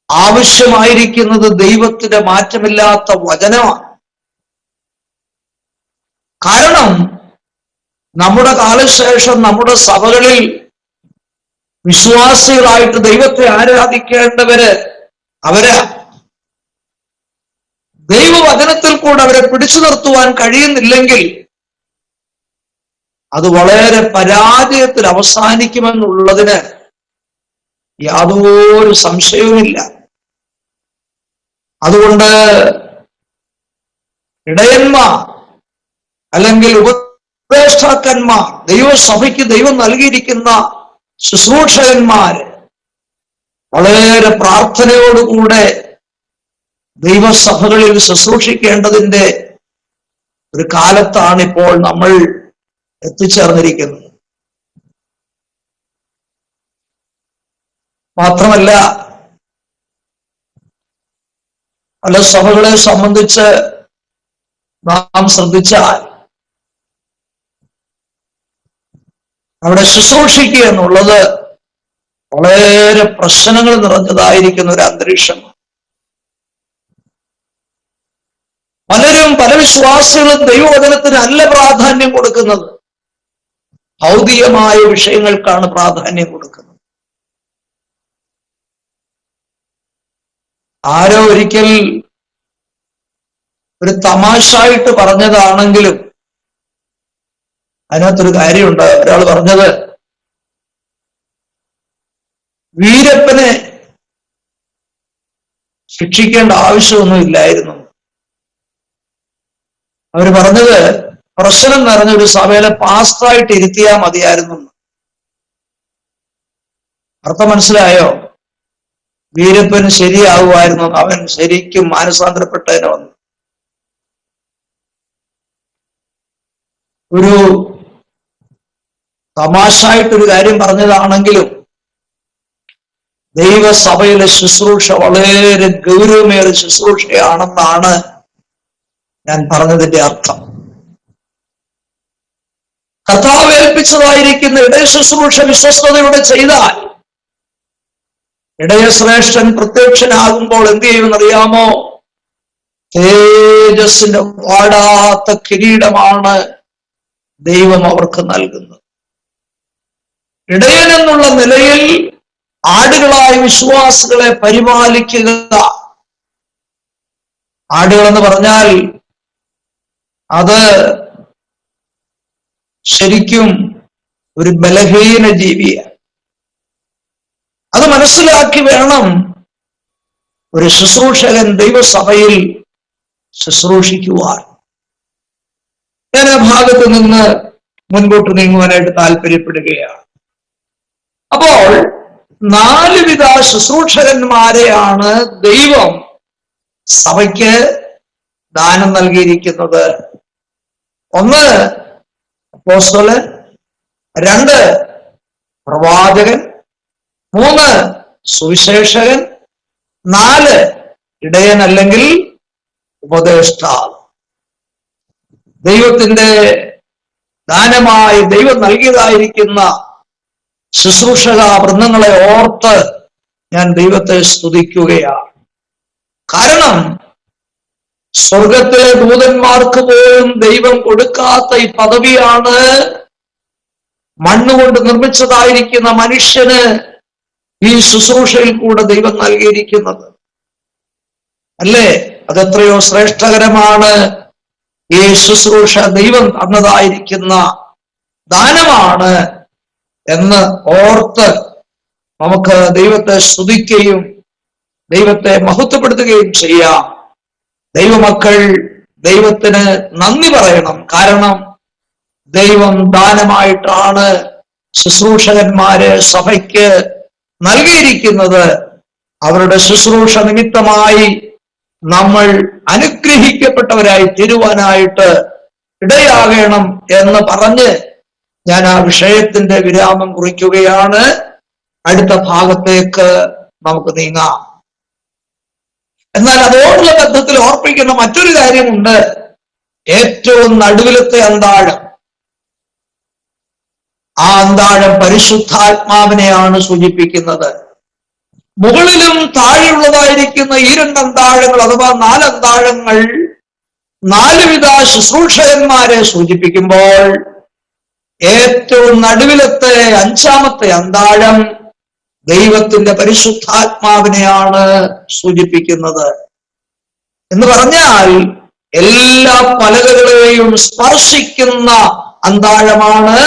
ആവശ്യമായിരിക്കുന്നത് ദൈവത്തിന്റെ മാറ്റമില്ലാത്ത വചനമാണ്. കാരണം നമ്മുടെ കാലശേഷം നമ്മുടെ സഭകളിൽ വിശ്വാസികളായിട്ട് ദൈവത്തെ ആരാധിക്കേണ്ടവര് അവരാ. ദൈവവചനത്തിൽ കൂടെ അവരെ പിടിച്ചു നിർത്തുവാൻ കഴിയുന്നില്ലെങ്കിൽ അത് വളരെ പരാജയത്തിൽ അവസാനിക്കുമെന്നുള്ളതിന് യാതൊരു സംശയവുമില്ല. അതുകൊണ്ട് ഇടയന്മാർ അല്ലെങ്കിൽ ഉപദേഷ്ടാക്കന്മാർ, ദൈവസഭയ്ക്ക് ദൈവം നൽകിയിരിക്കുന്ന ശുശ്രൂഷകന്മാര് വളരെ പ്രാർത്ഥനയോടുകൂടെ ദൈവസഭകളിൽ ശുശ്രൂഷിക്കേണ്ടതിന്റെ ഒരു കാലത്താണ് ഇപ്പോൾ നമ്മൾ എത്തിച്ചേർന്നിരിക്കുന്നത്. മാത്രമല്ല, പല സഭകളെ സംബന്ധിച്ച് നാം ശ്രദ്ധിച്ചാൽ അവിടെ ശുശ്രൂഷിക്കുക എന്നുള്ളത് വളരെ പ്രശ്നങ്ങൾ നിറഞ്ഞതായിരിക്കുന്ന ഒരു അന്തരീക്ഷം. പല വിശ്വാസികളും ദൈവവചനത്തിന് അല്ല പ്രാധാന്യം കൊടുക്കുന്നത്, ഭൗതികമായ വിഷയങ്ങൾക്കാണ് പ്രാധാന്യം കൊടുക്കുന്നത്. ആരോ ഒരിക്കൽ ഒരു തമാശായിട്ട് പറഞ്ഞതാണെങ്കിലും അതിനകത്തൊരു കാര്യമുണ്ട്. ഒരാൾ പറഞ്ഞത്, വീരപ്പനെ ശിക്ഷിക്കേണ്ട ആവശ്യമൊന്നും ഇല്ലായിരുന്നു. അവര് പറഞ്ഞത്, പ്രശ്നം നിറഞ്ഞ ഒരു സഭയിലെ പാസ്റ്ററായിട്ട് ഇരുത്തിയാൽ മതിയായിരുന്നു. അർത്ഥം മനസ്സിലായോ? വീരപ്പന് ശരിയാകുമായിരുന്നു, അവൻ ശരിക്കും മാനസാന്തരപ്പെട്ടതിനെ വന്നു. ഒരു തമാശായിട്ടൊരു കാര്യം പറഞ്ഞതാണെങ്കിലും ദൈവസഭയിലെ ശുശ്രൂഷ വളരെ ഗൗരവമേറിയ ശുശ്രൂഷയാണെന്നാണ് ഞാൻ പറഞ്ഞതിന്റെ അർത്ഥം. കർത്താവ് ഏൽപ്പിച്ചതായിരിക്കുന്ന ഇടയ ശുശ്രൂഷ വിശ്വസ്തയോടെ ചെയ്താൽ ഇടയശ്രേഷ്ഠൻ പ്രത്യക്ഷനാകുമ്പോൾ എന്ത് ചെയ്യുമെന്നറിയാമോ? തേജസ്സിന്റെ വാടാത്ത കിരീടമാണ് ദൈവം അവർക്ക് നൽകുന്നത്. ഇടയൻ എന്നുള്ള നിലയിൽ ആടുകളായ വിശ്വാസികളെ പരിപാലിക്കുക. ആടുകളെന്ന് പറഞ്ഞാൽ അത് ശരിക്കും ഒരു ബലഹീന ജീവിയാണ്. അത് മനസ്സിലാക്കി വേണം ഒരു ശുശ്രൂഷകൻ ദൈവസഭയിൽ ശുശ്രൂഷിക്കുവാൻ. ഞാൻ ആ ഭാഗത്ത് നിന്ന് മുൻപോട്ട് നീങ്ങുവാനായിട്ട് താല്പര്യപ്പെടുകയാണ്. അപ്പോൾ 4 വിധ ശുശ്രൂഷകന്മാരെയാണ് ദൈവം സഭയ്ക്ക് ദാനം നൽകിയിരിക്കുന്നത്. 1 അപ്പോസ്തലൻ, 2 പ്രവാചകൻ, 3 സുവിശേഷകൻ, 4 ഇടയൻ അല്ലെങ്കിൽ ഉപദേഷ്ടാവ്. ദൈവത്തിന്റെ ദാനമായി ദൈവം നൽകിയതായിരിക്കുന്ന ശുശ്രൂഷക വൃന്ദങ്ങളെ ഓർത്ത് ഞാൻ ദൈവത്തെ സ്തുതിക്കുകയാണ്. കാരണം സ്വർഗത്തിലെ ദൂതന്മാർക്ക് പോലും ദൈവം കൊടുക്കാത്ത ഈ പദവിയാണ് മണ്ണുകൊണ്ട് നിർമ്മിച്ചതായിരിക്കുന്ന മനുഷ്യന് ഈ ശുശ്രൂഷയിൽ കൂടെ ദൈവം നൽകിയിരിക്കുന്നത്. അല്ലേ? അതെത്രയോ ശ്രേഷ്ഠകരമാണ്. ഈ ശുശ്രൂഷ ദൈവം തന്നതായിരിക്കുന്ന ദാനമാണ് എന്ന് ഓർത്ത് നമുക്ക് ദൈവത്തെ സ്തുതിക്കുകയും ദൈവത്തെ മഹത്വപ്പെടുത്തുകയും ചെയ്യാം. ദൈവമക്കൾ ദൈവത്തിന് നന്ദി പറയണം. കാരണം ദൈവം ദാനമായിട്ടാണ് ശുശ്രൂഷകന്മാരെ സഭയ്ക്ക് നൽകിയിരിക്കുന്നത്. അവരുടെ ശുശ്രൂഷ നിമിത്തമായി നമ്മൾ അനുഗ്രഹിക്കപ്പെട്ടവരായി തീരുവാനായിട്ട് ഇടയാകണം എന്ന് പറഞ്ഞ് ഞാൻ ആ വിഷയത്തിന്റെ വിരാമം കുറിക്കുകയാണ്. അടുത്ത ഭാഗത്തേക്ക് നമുക്ക് നീങ്ങാം. എന്നാൽ അതോടുള്ള ബന്ധത്തിൽ ഓർപ്പിക്കുന്ന മറ്റൊരു കാര്യമുണ്ട്. ഏറ്റവും നടുവിലത്തെ അന്താഴം, ആ അന്താഴം പരിശുദ്ധാത്മാവിനെയാണ് സൂചിപ്പിക്കുന്നത്. മുകളിലും താഴെയുള്ളതായിരിക്കുന്ന ഈ 2 അന്താഴങ്ങൾ അഥവാ 4 അന്താഴങ്ങൾ 4 വിധ ശുശ്രൂഷകന്മാരെ സൂചിപ്പിക്കുമ്പോൾ ഏറ്റവും നടുവിലത്തെ 5ാമത്തെ അന്താഴം ദൈവത്തിന്റെ പരിശുദ്ധാത്മാവിനെയാണ് സൂചിപ്പിക്കുന്നത്. എന്ന് പറഞ്ഞാൽ എല്ലാ പലകകളെയും സ്പർശിക്കുന്ന അന്താഴമാണ്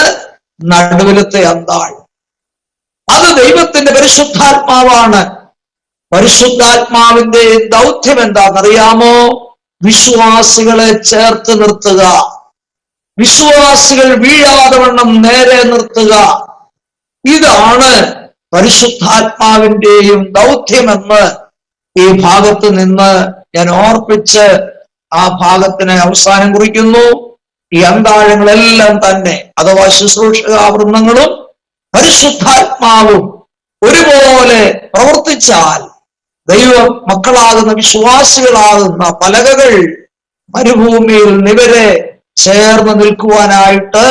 നടുവിലത്തെ അന്താഴം. അത് ദൈവത്തിന്റെ പരിശുദ്ധാത്മാവാണ്. പരിശുദ്ധാത്മാവിന്റെ ദൗത്യം എന്താണെന്നറിയാമോ? വിശ്വാസികളെ ചേർത്ത് നിർത്തുക, വിശ്വാസികൾ വീഴാതെ വണ്ണം നേരെ നിർത്തുക. ഇതാണ് പരിശുദ്ധാത്മാവിന്റെയും ദൗത്യമെന്ന് ഈ ഭാഗത്ത് നിന്ന് ഞാൻ ഓർപ്പിച്ച് ആ ഭാഗത്തിന് അവസാനം കുറിക്കുന്നു. ഈ അന്താഴങ്ങളെല്ലാം തന്നെ അഥവാ ശുശ്രൂഷകാവൃന്ദങ്ങളും പരിശുദ്ധാത്മാവും ഒരുപോലെ പ്രവർത്തിച്ചാൽ ദൈവ മക്കളാകുന്ന വിശ്വാസികളാകുന്ന പലകകൾ മരുഭൂമിയിൽ നിവരെ ചേർന്ന് നിൽക്കുവാനായിട്ട്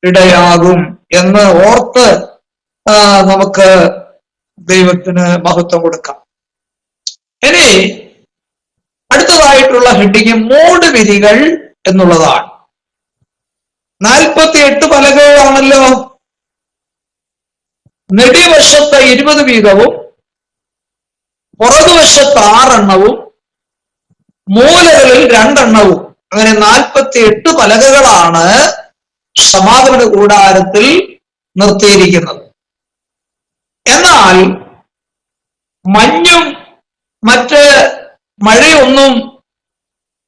ഇടയാകും എന്ന് ഓർത്ത് നമുക്ക് ദൈവത്തിന് മഹത്വം കൊടുക്കാം. ഇനി അടുത്തതായിട്ടുള്ള ഹെഡിങ് മൂടുവിരികൾ എന്നുള്ളതാണ്. 48 പലകകളാണല്ലോ. നെടിവശത്ത് 20 വീതവും പുറകുവശത്ത് 6 എണ്ണവും മൂലകളിൽ 2 എണ്ണവും അങ്ങനെ 48 പലകകളാണ് സമാഗമന കൂടാരത്തിൽ നിർത്തിയിരിക്കുന്നത്. എന്നാൽ മഞ്ഞും മറ്റ് മഴയൊന്നും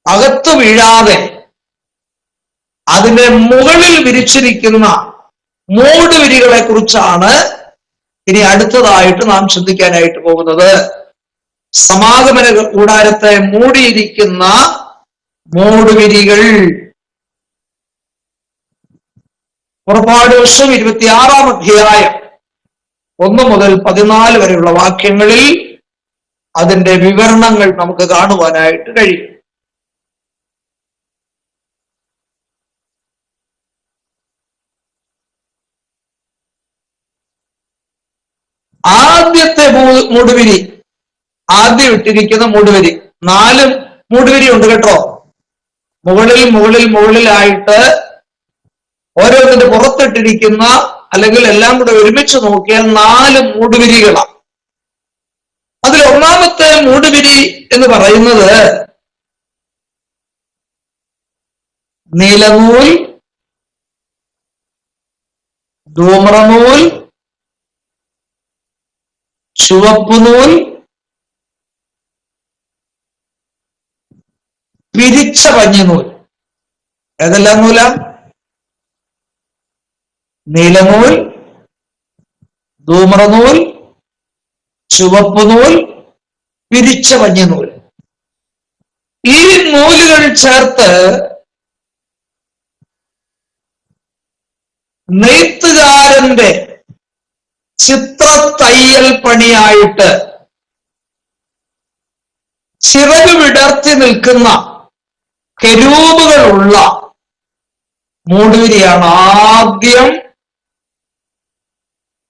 അകത്തു വീഴാതെ അതിന്റെ മുകളിൽ വിരിച്ചിരിക്കുന്ന മൂടുവിരികളെ കുറിച്ചാണ് ഇനി അടുത്തതായിട്ട് നാം ചിന്തിക്കാനായിട്ട് പോകുന്നത്. സമാഗമന കൂടാരത്തെ മൂടിയിരിക്കുന്ന മൂടുവിരികൾ. പുറപ്പാട് ദിവസം 26-ാം അധ്യായം 1 മുതൽ 14 വരെയുള്ള വാക്യങ്ങളിൽ അതിന്റെ വിവരണങ്ങൾ നമുക്ക് കാണുവാനായിട്ട് കഴിയും. ആദ്യത്തെ മൂടുവിരി, ആദ്യം ഇട്ടിരിക്കുന്ന മൂടുവിരി, 4 മൂടുവിരി ഉണ്ട് കേട്ടോ. മുകളിലായിട്ട് ഓരോന്നിന്റെ പുറത്തിട്ടിരിക്കുന്ന, അല്ലെങ്കിൽ എല്ലാം കൂടെ ഒരുമിച്ച് നോക്കിയാൽ 4 മൂടുവിരികളാണ്. അതിൽ ഒന്നാമത്തെ മൂടുവിരി എന്ന് പറയുന്നത് നീലനൂൽ, ധൂമ്രനൂൽ, ചുവപ്പുനൂൽ, പിരിച്ച പഞ്ഞിനൂൽ. ഏതെല്ലാം നൂല? നീലനൂൽ, ധൂമ്രനൂൽ, ചുവപ്പുനൂൽ, പിരിച്ച പഞ്ഞിനൂൽ. ഈ നൂലുകൾ ചേർത്ത് നെയ്ത്തുകാരന്റെ ചിത്രത്തയ്യൽ പണിയായിട്ട് ചിറക് വിടർത്തി നിൽക്കുന്ന കെരൂബുകളുള്ള മൂടുവിരിയാണ് ആദ്യം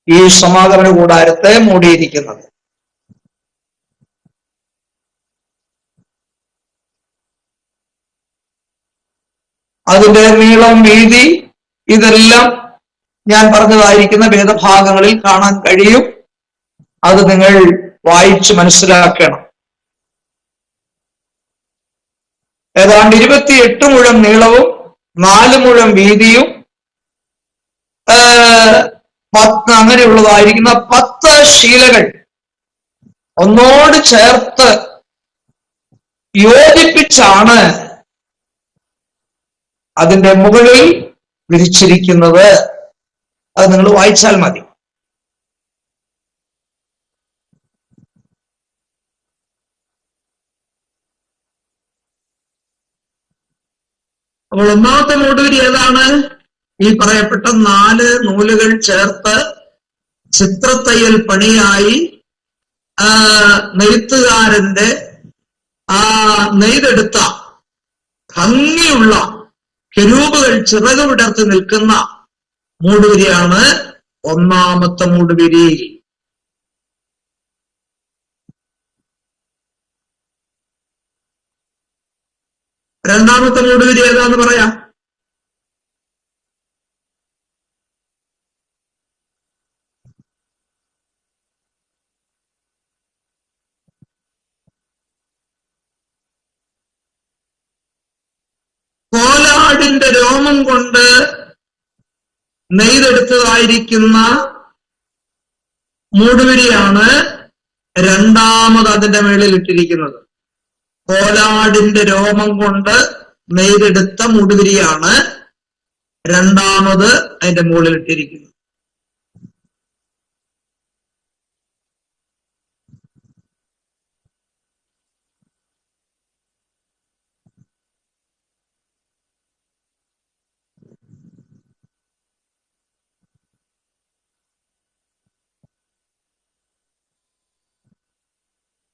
ഈ സമാഗമന കൂടാരത്തെ മൂടിയിരിക്കുന്നത്. അതിന്റെ നീളം, വീതി ഇതെല്ലാം ഞാൻ പറഞ്ഞതായിരിക്കുന്ന വേദഭാഗങ്ങളിൽ കാണാൻ കഴിയും. അത് നിങ്ങൾ വായിച്ച് മനസ്സിലാക്കണം. ഏതാണ്ട് 28 മുഴം നീളവും 4 മുഴം വീതിയും അങ്ങനെയുള്ളതായിരിക്കുന്ന 10 ശീലകൾ ഒന്നോട് ചേർത്ത് യോജിപ്പിച്ചാണ് അതിന്റെ മുകളിൽ വിരിച്ചിരിക്കുന്നത്. അത് നിങ്ങൾ വായിച്ചാൽ മതി. അപ്പോൾ ഒന്നാമത്തെ മൂടുവിരി ഏതാണ്? ഈ പറയപ്പെട്ട 4 നൂലുകൾ ചേർത്ത് ചിത്രത്തയ്യൽ പണിയായി നെയ്ത്തുകാരന്റെ നെയ്തെടുത്ത ഭംഗിയുള്ള കെരൂബുകൾ ചിറക് വിടർത്തി നിൽക്കുന്ന മൂടുവിരിയാണ് ഒന്നാമത്തെ മൂടുവിരി. രണ്ടാമത്തെ മൂടുവിരി ഏതാന്ന് പറയാം. കോലാടിന്റെ രോമം കൊണ്ട് നെയ്തെടുത്തതായിരിക്കുന്ന മൂടുവിരിയാണ് രണ്ടാമത് അതിന്റെ മേളിൽ ഇട്ടിരിക്കുന്നത്. കോലാടിന്റെ രോമം കൊണ്ട് നെയ്തെടുത്ത മൂടുവിരിയാണ് രണ്ടാമത് അതിന്റെ മുകളിൽ ഇട്ടിരിക്കുന്നത്.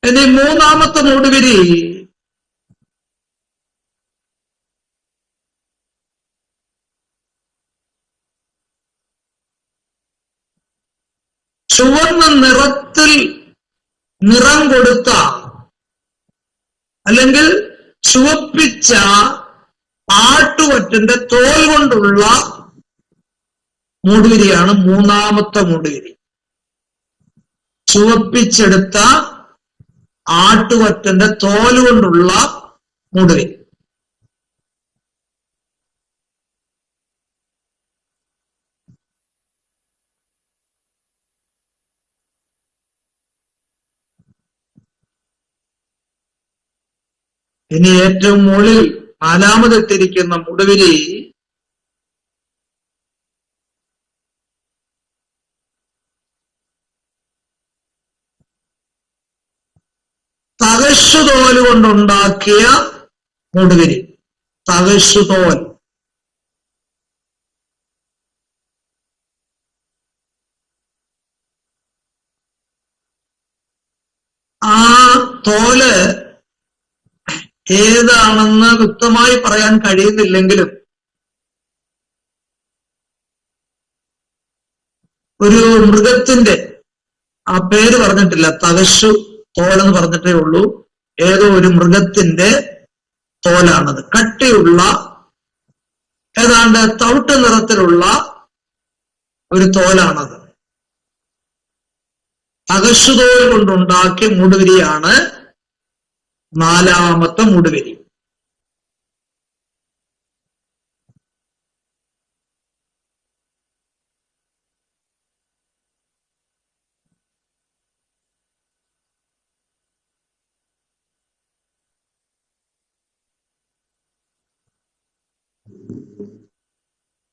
ഇനി മൂന്നാമത്തെ മൂടുവിരി ചുവന്ന നിറത്തിൽ നിറം കൊടുത്ത അല്ലെങ്കിൽ ചുവപ്പിച്ച ആട്ടുകൊറ്റന്റെ തോൽ കൊണ്ടുള്ള മൂടുവിരിയാണ് മൂന്നാമത്തെ മൂടുവിരി. ചുവപ്പിച്ചെടുത്ത ആട്ടുകൊറ്റന്റെ തോൽ കൊണ്ടുള്ള മൂടുവിരി. ഇനി ഏറ്റവും മുകളിൽ നാലാമതെത്തിരിക്കുന്ന മൂടുവിരി തകശുതോൽ കൊണ്ടുണ്ടാക്കിയ മൂടുവിരി. തകശുതോൽ. ആ തോല് ഏതാണെന്ന് വ്യക്തമായി പറയാൻ കഴിയുന്നില്ലെങ്കിലും ഒരു മൃഗത്തിന്റെ ആ പേര് പറഞ്ഞിട്ടില്ല, തകശു തോലെന്ന് പറഞ്ഞിട്ടേ ഉള്ളൂ. ഏതോ ഒരു മൃഗത്തിന്റെ തോലാണത്. കട്ടിയുള്ള ഏതാണ്ട് തവിട്ട് നിറത്തിലുള്ള ഒരു തോലാണത്. തകശുതോൽ കൊണ്ടുണ്ടാക്കിയ മൂടുവിരിയാണ് നാലാമത്തെ മൂടുവിരി.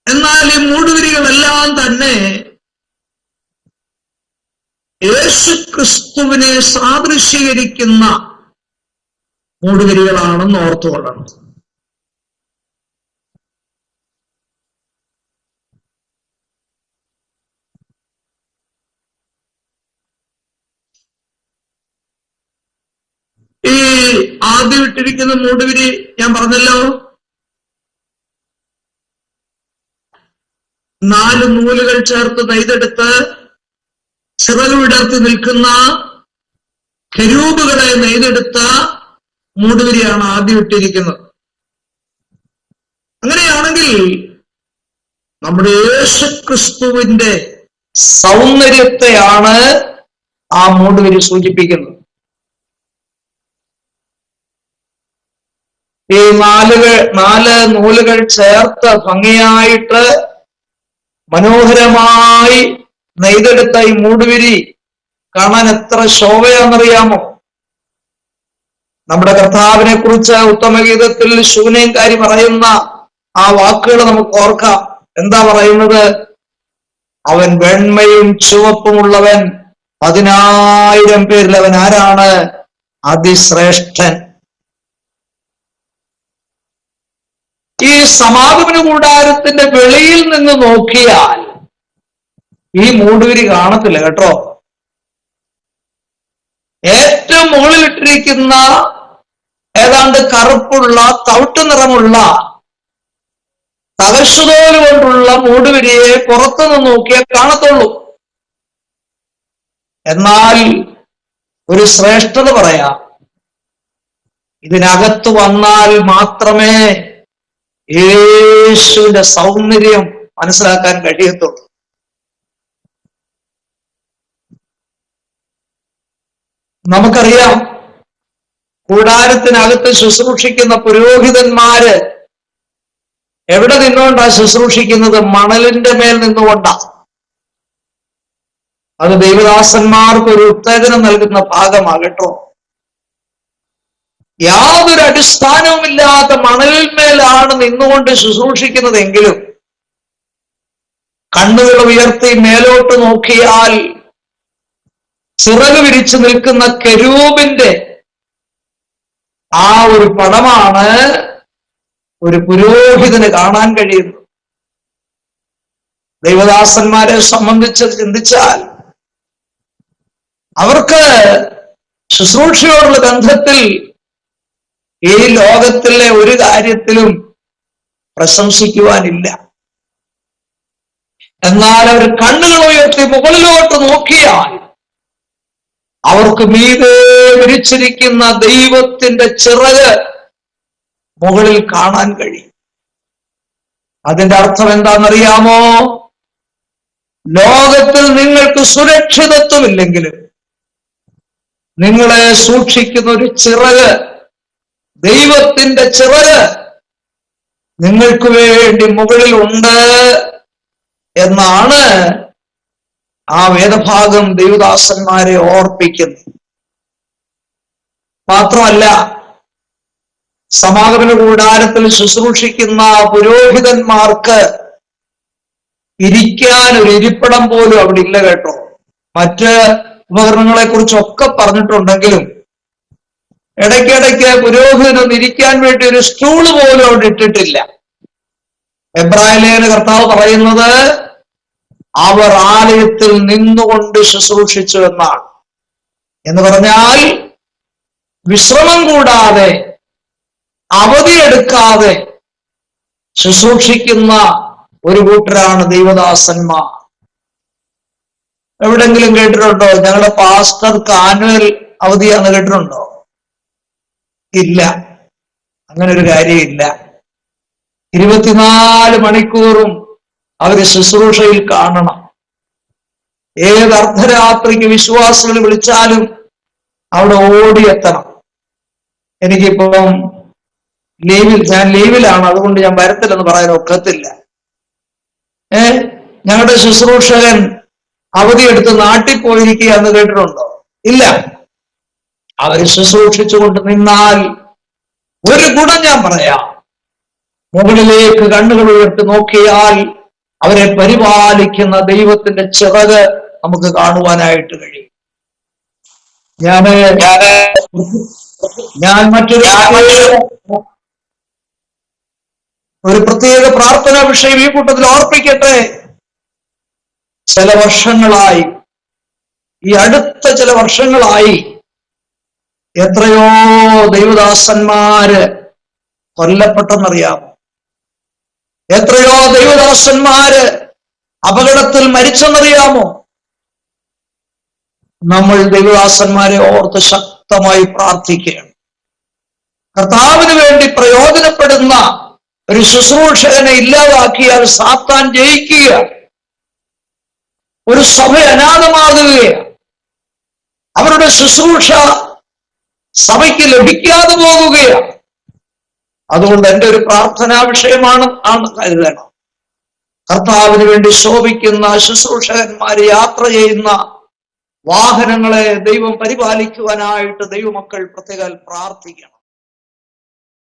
എന്നാൽ ഈ മൂടുവിരികളെല്ലാം തന്നെ യേശു ക്രിസ്തുവിനെ സാദൃശ്യീകരിക്കുന്ന മൂടുവിരികളാണെന്ന് ഓർത്തുകൊള്ളണം. ഈ ആദ്യം ഇട്ടിരിക്കുന്ന മൂടുവിരി ഞാൻ പറഞ്ഞല്ലോ, 4 നൂലുകൾ ചേർത്ത് നെയ്തെടുത്ത് ചിറക് വിടർത്തി നിൽക്കുന്ന കെരൂബുകളെ നെയ്തെടുത്ത മൂടുവിരിയാണ് ആദ്യം ഇട്ടിരിക്കുന്നത്. അങ്ങനെയാണെങ്കിൽ നമ്മുടെ യേശുക്രിസ്തുവിന്റെ സൗന്ദര്യത്തെയാണ് ആ മൂടുവിരി സൂചിപ്പിക്കുന്നത്. ഈ 4 നൂലുകൾ ചേർത്ത് ഭംഗിയായിട്ട് മനോഹരമായി നെയ്തെടുത്ത ഈ മൂടുവിരി കാണാൻ എത്ര ശോഭയാണെന്നറിയാമോ? നമ്മുടെ കർത്താവിനെ കുറിച്ച് ഉത്തമഗീതത്തിൽ ശൂനേംകാരി പറയുന്ന ആ വാക്കുകൾ നമുക്ക് ഓർക്കാം. എന്താ പറയുന്നത്? അവൻ വെണ്മയും ചുവപ്പുമുള്ളവൻ, 10,000 പേരിൽ അവൻ ആരാണ്? അതിശ്രേഷ്ഠൻ. ഈ സമാഗമന കൂടാരത്തിന്റെ വെളിയിൽ നിന്ന് നോക്കിയാൽ ഈ മൂടുവിരി കാണത്തില്ല കേട്ടോ. ഏറ്റവും മുകളിലിട്ടിരിക്കുന്ന ഏതാണ്ട് കറുപ്പുള്ള തവിട്ട് നിറമുള്ള തകശുതോല് കൊണ്ടുള്ള മൂടുവിരിയെ പുറത്തുനിന്ന് നോക്കിയാൽ കാണത്തുള്ളൂ. എന്നാൽ ഒരു ശ്രേഷ്ഠത പറയാം, ഇതിനകത്ത് വന്നാൽ മാത്രമേ യേശുവിന്റെ സൗന്ദര്യം മനസ്സിലാക്കാൻ കഴിയത്തുള്ളൂ. നമുക്കറിയാം, കൂടാരത്തിനകത്ത് ശുശ്രൂഷിക്കുന്ന പുരോഹിതന്മാര് എവിടെ നിന്നുകൊണ്ടാ ശുശ്രൂഷിക്കുന്നത്? മണലിന്റെ മേൽ നിന്നുകൊണ്ടാ. അത് ദൈവദാസന്മാർക്ക് ഒരു ഉത്തേജനം നൽകുന്ന ഭാഗമാകട്ടോ. യാതൊരു അടിസ്ഥാനവുമില്ലാത്ത മണലിന്മേലാണ് നിന്നുകൊണ്ട് ശുശ്രൂഷിക്കുന്നതെങ്കിലും കണ്ണുകൾ ഉയർത്തി മേലോട്ട് നോക്കിയാൽ ചിറക് വിരിച്ചു നിൽക്കുന്ന കെരൂബിന്റെ ആ ഒരു പടമാണ് ഒരു പുരോഹിതന് കാണാൻ കഴിയുന്നത്. ദൈവദാസന്മാരെ സംബന്ധിച്ച് ചിന്തിച്ചാൽ അവർക്ക് ശുശ്രൂഷയോടുള്ള ബന്ധത്തിൽ ഈ ലോകത്തിലെ ഒരു കാര്യത്തിലും പ്രശംസിക്കുവാനില്ല. എന്നാൽ അവർ കണ്ണുകൾ ഉയർത്തി മുകളിലോട്ട് നോക്കിയാൽ അവർക്ക് മീതെ വിരിച്ചിരിക്കുന്ന ദൈവത്തിന്റെ ചിറക് മുകളിൽ കാണാൻ കഴിയും. അതിന്റെ അർത്ഥം എന്താണെന്നറിയാമോ? ലോകത്തിൽ നിങ്ങൾക്ക് സുരക്ഷിതത്വമില്ലെങ്കിലും നിങ്ങളെ സൂക്ഷിക്കുന്ന ഒരു ചിറക്, ദൈവത്തിന്റെ ചിറക് നിങ്ങൾക്ക് വേണ്ടി മുകളിലുണ്ട് എന്നാണ് ആ വേദഭാഗം ദൈവദാസന്മാരെ ഓർപ്പിക്കുന്നത്. മാത്രമല്ല, സമാഗമന കൂടാരത്തിൽ ശുശ്രൂഷിക്കുന്ന പുരോഹിതന്മാർക്ക് ഇരിക്കാൻ ഒരു ഇരിപ്പിടം പോലും അവിടെ ഇല്ല കേട്ടോ. മറ്റ് ഉപകരണങ്ങളെ കുറിച്ചൊക്കെ പറഞ്ഞിട്ടുണ്ടെങ്കിലും ഇടയ്ക്കിടയ്ക്ക് പുരോഹിതനൊന്ന് ഇരിക്കാൻ വേണ്ടി ഒരു സ്റ്റൂള് പോലും അവിടെ ഇട്ടിട്ടില്ല. എബ്രായലേഖന കർത്താവ് പറയുന്നത് അവർ ആലയത്തിൽ നിന്നുകൊണ്ട് ശുശ്രൂഷിച്ചു എന്നാണ്. എന്ന് പറഞ്ഞാൽ വിശ്രമം കൂടാതെ, അവധിയെടുക്കാതെ ശുശ്രൂഷിക്കുന്ന ഒരു കൂട്ടരാണ് ദൈവദാസന്മാർ. എവിടെങ്കിലും കേട്ടിട്ടുണ്ടോ ഞങ്ങളുടെ പാസ്റ്റർക്ക് ആനുവൽ അവധിയാന്ന് കേട്ടിട്ടുണ്ടോ? ഇല്ല, അങ്ങനെ ഒരു കാര്യമില്ല. 24 മണിക്കൂറും അവര് ശുശ്രൂഷയിൽ കാണണം. ഏത് അർദ്ധരാത്രിക്ക് വിശ്വാസികൾ വിളിച്ചാലും അവിടെ ഓടിയെത്തണം. എനിക്കിപ്പം ഞാൻ ലീവിലാണ്, അതുകൊണ്ട് ഞാൻ വരത്തില്ലെന്ന് പറയാൻ ഒക്കത്തില്ല. ഞങ്ങളുടെ ശുശ്രൂഷകൻ അവധിയെടുത്ത് നാട്ടിൽ പോയിരിക്കുക എന്ന് കേട്ടിട്ടുണ്ടോ? ഇല്ല. അവര് ശുശ്രൂഷിച്ചുകൊണ്ട് നിന്നാൽ ഒരു ഗുണം ഞാൻ പറയാം. മുകളിലേക്ക് കണ്ണുകൾ ഉയർത്തി നോക്കിയാൽ അവരെ പരിപാലിക്കുന്ന ദൈവത്തിന്റെ ചിറക് നമുക്ക് കാണുവാനായിട്ട് കഴിയും. ഞാൻ മറ്റൊരു പ്രത്യേക പ്രാർത്ഥനാ വിഷയം ഈ കൂട്ടത്തിൽ ഓർപ്പിക്കട്ടെ. ചില വർഷങ്ങളായി, ഈ അടുത്ത ചില വർഷങ്ങളായി എത്രയോ ദൈവദാസന്മാര് കൊല്ലപ്പെട്ടെന്നറിയാമോ? എത്രയോ ദൈവദാസന്മാര് അപകടത്തിൽ മരിച്ചെന്നറിയാമോ? നമ്മൾ ദൈവദാസന്മാരെ ഓർത്ത് ശക്തമായി പ്രാർത്ഥിക്കുകയാണ്. കർത്താവിന് വേണ്ടി പ്രയോജനപ്പെടുന്ന ഒരു ശുശ്രൂഷകനെ ഇല്ലാതാക്കിയാൽ സാത്താൻ ജയിക്കുക, ഒരു സഭ അനാഥമാകുകയാണ്, അവരുടെ ശുശ്രൂഷ സഭയ്ക്ക് ലഭിക്കാതെ പോകുകയാണ്. അതുകൊണ്ട് എൻ്റെ ഒരു പ്രാർത്ഥനാ വിഷയമാണ് കരുതണം. കർത്താവിന് വേണ്ടി ശോഭിക്കുന്ന ശുശ്രൂഷകന്മാര് യാത്ര ചെയ്യുന്ന വാഹനങ്ങളെ ദൈവം പരിപാലിക്കുവാനായിട്ട് ദൈവമക്കൾ പ്രത്യേകം പ്രാർത്ഥിക്കണം.